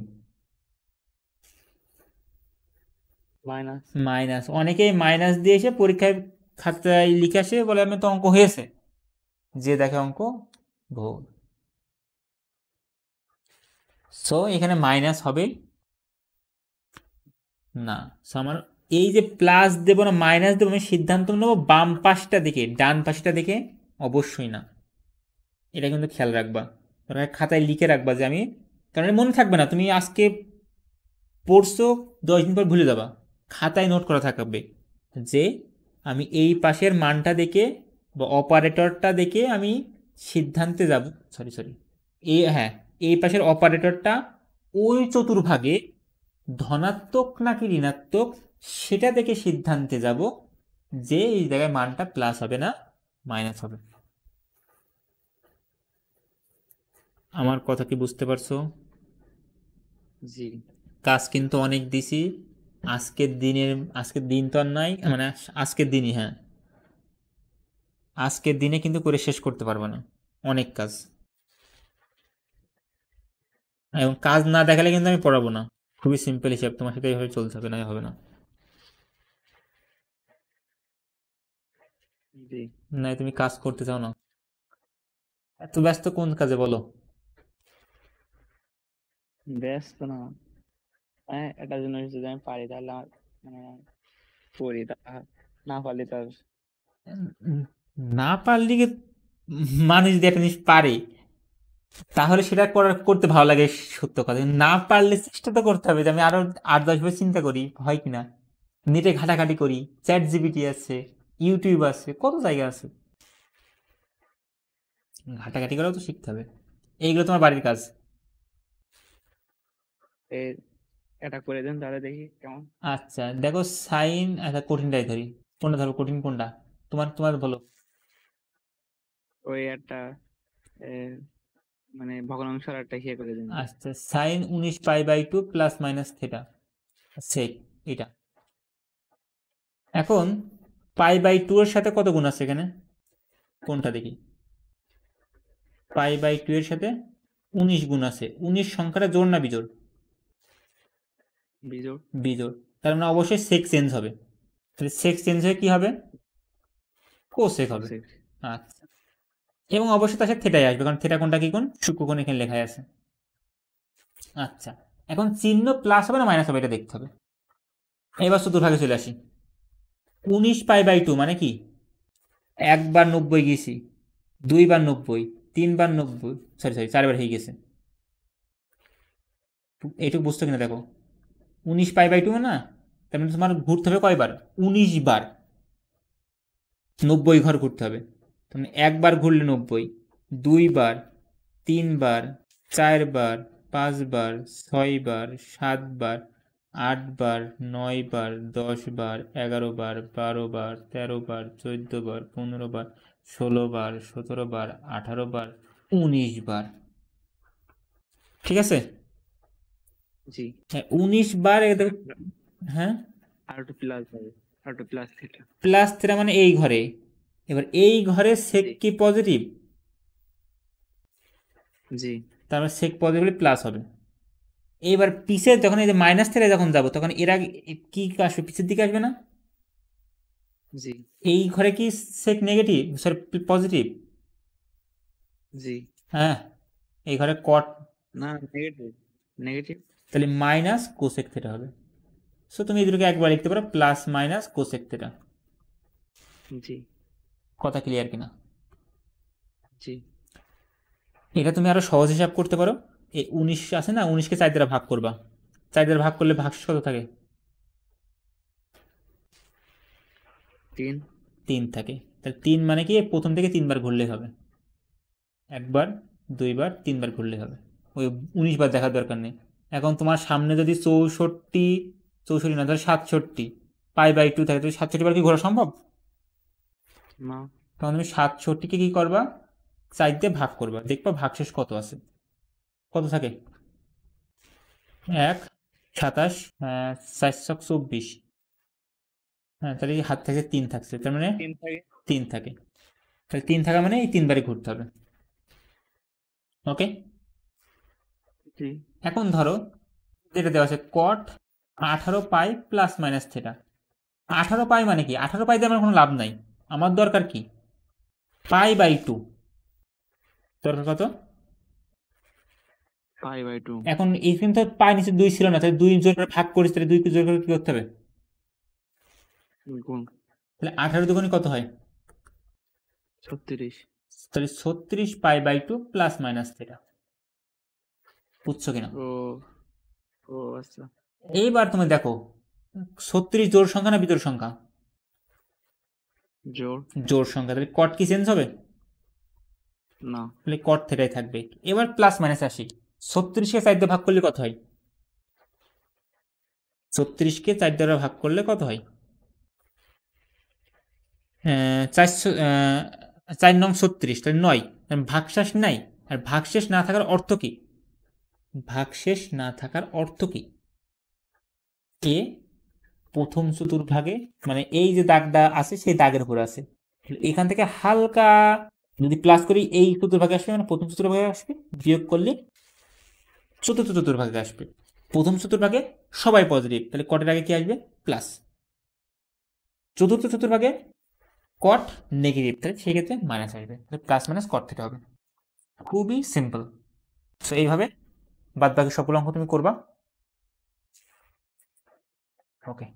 মাইনাস। মাইনাস। অনেকে মাইনাস দিয়ে এসে পরীক্ষায় খাতায় লিখে আসে, বলে আমি তো অঙ্ক হয়েছে, যে দেখে অঙ্ক ভুল। সো এখানে মাইনাস হবে না। সো আমার এই যে প্লাস দেবো না মাইনাস দেবো, আমি সিদ্ধান্ত নেবো বাম পাশটা দিকে, ডান পাশটা দিকে অবশ্যই না। এটা কিন্তু খেয়াল রাখবা, খাতায় লিখে রাখবা যে আমি, কারণ মনে থাকবে না, তুমি আজকে পড়ছো 10 দিন পর ভুলে যাবা। খাতায় নোট করা থাকবে যে আমি এই পাশের মানটা দেখে বা অপারেটরটা দেখে আমি সিদ্ধান্তে যাব। সরি, হ্যাঁ, এই পাশের অপারেটরটা ওই চতুর্ভাগে ধনাত্মক নাকি ঋণাত্মক সেটা দেখে সিদ্ধান্তে যাব যে এই জায়গায় মানটা প্লাস হবে না মাইনাস হবে। আমার কথা কি বুঝতে পারছো? জি কাজ কিন্তু অনেক দিছি। আজকের দিন তো আর নাই, মানে আজকের দিনই, হ্যাঁ আজকের দিনে কিন্তু করে শেষ করতে পারবো না, অনেক কাজ। এবং কাজ না দেখালে কিন্তু আমি পড়াবো না। খুবই সিম্পল হিসাব, তোমার সাথে এইভাবে চলতে হবে, না হবে না। জি না তুমি কাজ করতে চাও না, এত ব্যস্ত কোন কাজে বলো? ব্যস্ত না, এটা জন্য যদি আমি পারি তাহলে মানে করি, তা না পারলে তার উম, না পারলে মানুষ যদি একটা জিনিস পারে তাহলে সেটা করতে ভালো লাগে, সত্য কথা। কিন্তু না পারলে চেষ্টা তো করতে হবে, যে আমি আরো 8-10 বার চিন্তা করি হয় কিনা, নেটে ঘাটাঘাটি করি, চ্যাট জিপিটি আছে, ইউটিউব আছে, কত জায়গা আছে, ঘাটাঘাটি করেও তো শিখতে হবে। এইগুলো তোমার বাড়ির কাজ। এটা করে দেন তাহলে দেখি কেমন। আচ্ছা দেখো, সাইন, আচ্ছা কঠিনটাই ধরি, কোনটা ধরো, কঠিন কোনটা তোমার তোমার বলো। ওই একটা এ, মানে ভগ্নাংশ আর একটা ইয়ে করে দেন তো। আচ্ছা সাইন 19π/2 প্লাস মাইনাস থেটা, সেক এটা। এখন π/2 এর সাথে কত গুণ আছে এখানে, কোনটা দেখি? π/2 এর সাথে 19 গুণ আছে। 19 সংখ্যাটা জোড় না বিজোড়? বিজোড়। বিজোড়। তার মানে অবশ্যই সেক চেঞ্জ হবে। তাহলে সেক চেঞ্জ হয়ে কি হবে? কোসেক হবে। কোসেক। আচ্ছা, এবং অবশ্যই তার সাথে থেটাই আসবে, কারণ থেটা কোনটা কি কোণ? সূক্ষ্মকোণ এখানে লেখাই আছে। আচ্ছা, এখন চিহ্ন প্লাস হবে না মাইনাস হবে এটা দেখতে হবে। এবার চতুর্ভাগে চলে আসি। 19π/2 মানে কি? একবার 90 গেছি, দুইবার 90, তিনবার 90, সরি সরি 4বার হয়ে গেছে। এইটুকু বুঝতো কিনা দেখো, 19π/2 না, তার মানে তোমার ঘুরতে হবে কয়বার? 19 বার, 90 ঘর ঘুরতে হবে। তার মানে একবার ঘুরলে 90, দুইবার, তিনবার, 4বার, 5বার, 6বার, 7বার, 8বার, 9বার, 10বার, 11বার, 12বার, 13বার, 14বার, 15বার, 16বার, 17বার, 18বার, 19বার। ঠিক আছে? জি। হ্যাঁ 19 বার। হ্যাঁ আর একটু প্লাস হবে, আর একটু প্লাস থিটা। প্লাস থিটা মানে এই ঘরে। এবার এই ঘরে সেক জি কি পজিটিভ, জি তার মানে সেক পজিটিভ হলে প্লাস হবে। এইবার পিছে যখন এই যে মাইনাস থিটা যখন যাব তখন এর আগে কি আসবে, পিছের দিকে আসবে না? জি এই ঘরে কি সেক নেগেটিভ, সরি পজিটিভ? জি। হ্যাঁ, এই ঘরে কট, না, নেগেটিভ, নেগেটিভ। তাহলে মাইনাস কোসেক থিটা হবে। সো তুমি এই দুটোকে একবার লিখতে পারো, প্লাস মাইনাস কোসেক থিটা। জি কথা ক্লিয়ার কিনা? জি। এটা তুমি আরো সহজ হিসাব করতে পারো। এই 19 আছে না, 19কে 4 দ্বারা ভাগ করবা, 4 দ্বারা ভাগ করলে ভাগশেষ কত থাকে? 3। 3 থাকে। তাহলে 3 মানে কি, প্রথম থেকে 3বার ঘুরলেই হবে, একবার, দুইবার, 3বার ঘুরলেই হবে, ওই 19 বার দেখার দরকার নেই। এখন তোমার সামনে যদি 64 না ধরো 67π/2 থাকে, তো 67 বার কি ঘোরা সম্ভব? না। তখন তুমি 67কে কি করবা, 4 দিয়ে ভাগ করবা, দেখবা ভাগশেষ কত আছে, কত থাকে? 1, 27, 4×24। হ্যাঁ তাহলে এই হাত থেকে 3 থাকছে, তার মানে 3 থাকে। 3 থাকে। তাহলে 3 থাকা মানে এই 3বারই ঘুরতে হবে। ওকে। জি এখন ধরো যেটা দেওয়া আছে কট 18π প্লাস মাইনাস থেটা। 18π মানে কি? 18π দিয়ে আমার কোনো লাভ নাই, আমার দরকার কি? π/2 দরকার কত? π/2। এখন এই কিন্তু পাই নিচে 2 ছিল না, তাহলে 2 জোর করে ভাগ করিস, তাহলে 2 জোর করে কি করতে হবে? গুণ তাহলে 18 দুগুণে কত হয়? 36। তাহলে 36π/2 প্লাস মাইনাস থেটা। বুঝছো কিনা? ও ও আচ্ছা। এইবার তুমি দেখো 36 জোড় সংখ্যা না বিজোড় সংখ্যা? জোড়। জোড় সংখ্যা, তাহলে কট কি চেঞ্জ হবে? না। তাহলে কট থেটাই থাকবে। এবার প্লাস মাইনাস আসি, 36কে 4 দিয়ে ভাগ করলে কত হয়? 36কে 4 দ্বারা ভাগ করলে কত হয়? 4 নং 36 তাহলে 9 ভাগশেষ নাই। আর ভাগশেষ না থাকার অর্থ কি? ভাগশেষ না থাকার অর্থ কি? এ প্রথম চতুর্ভাগে মানে এই যে দাগটা আছে সেই দাগের উপর আছে, এখান থেকে হালকা যদি প্লাস করি এই চতুর্ভাগে আসবে, মানে প্রথম চতুর্ভাগে আসবে, বিয়োগ করলে চতুর্থ চতুর্ভাগে আসবে। প্রথম চতুর্ভাগে সবাই পজিটিভ, তাহলে কটের আগে কি আসবে? প্লাস। চতুর্থ চতুর্ভাগে কট নেগেটিভ, তাহলে সেই ক্ষেত্রে মাইনাস আসবে, তাহলে প্লাস মাইনাস কট থিটা হবে। খুবই সিম্পল। সো এইভাবে বাদ বাকি সবগুলো অঙ্ক তুমি করবা। ওকে।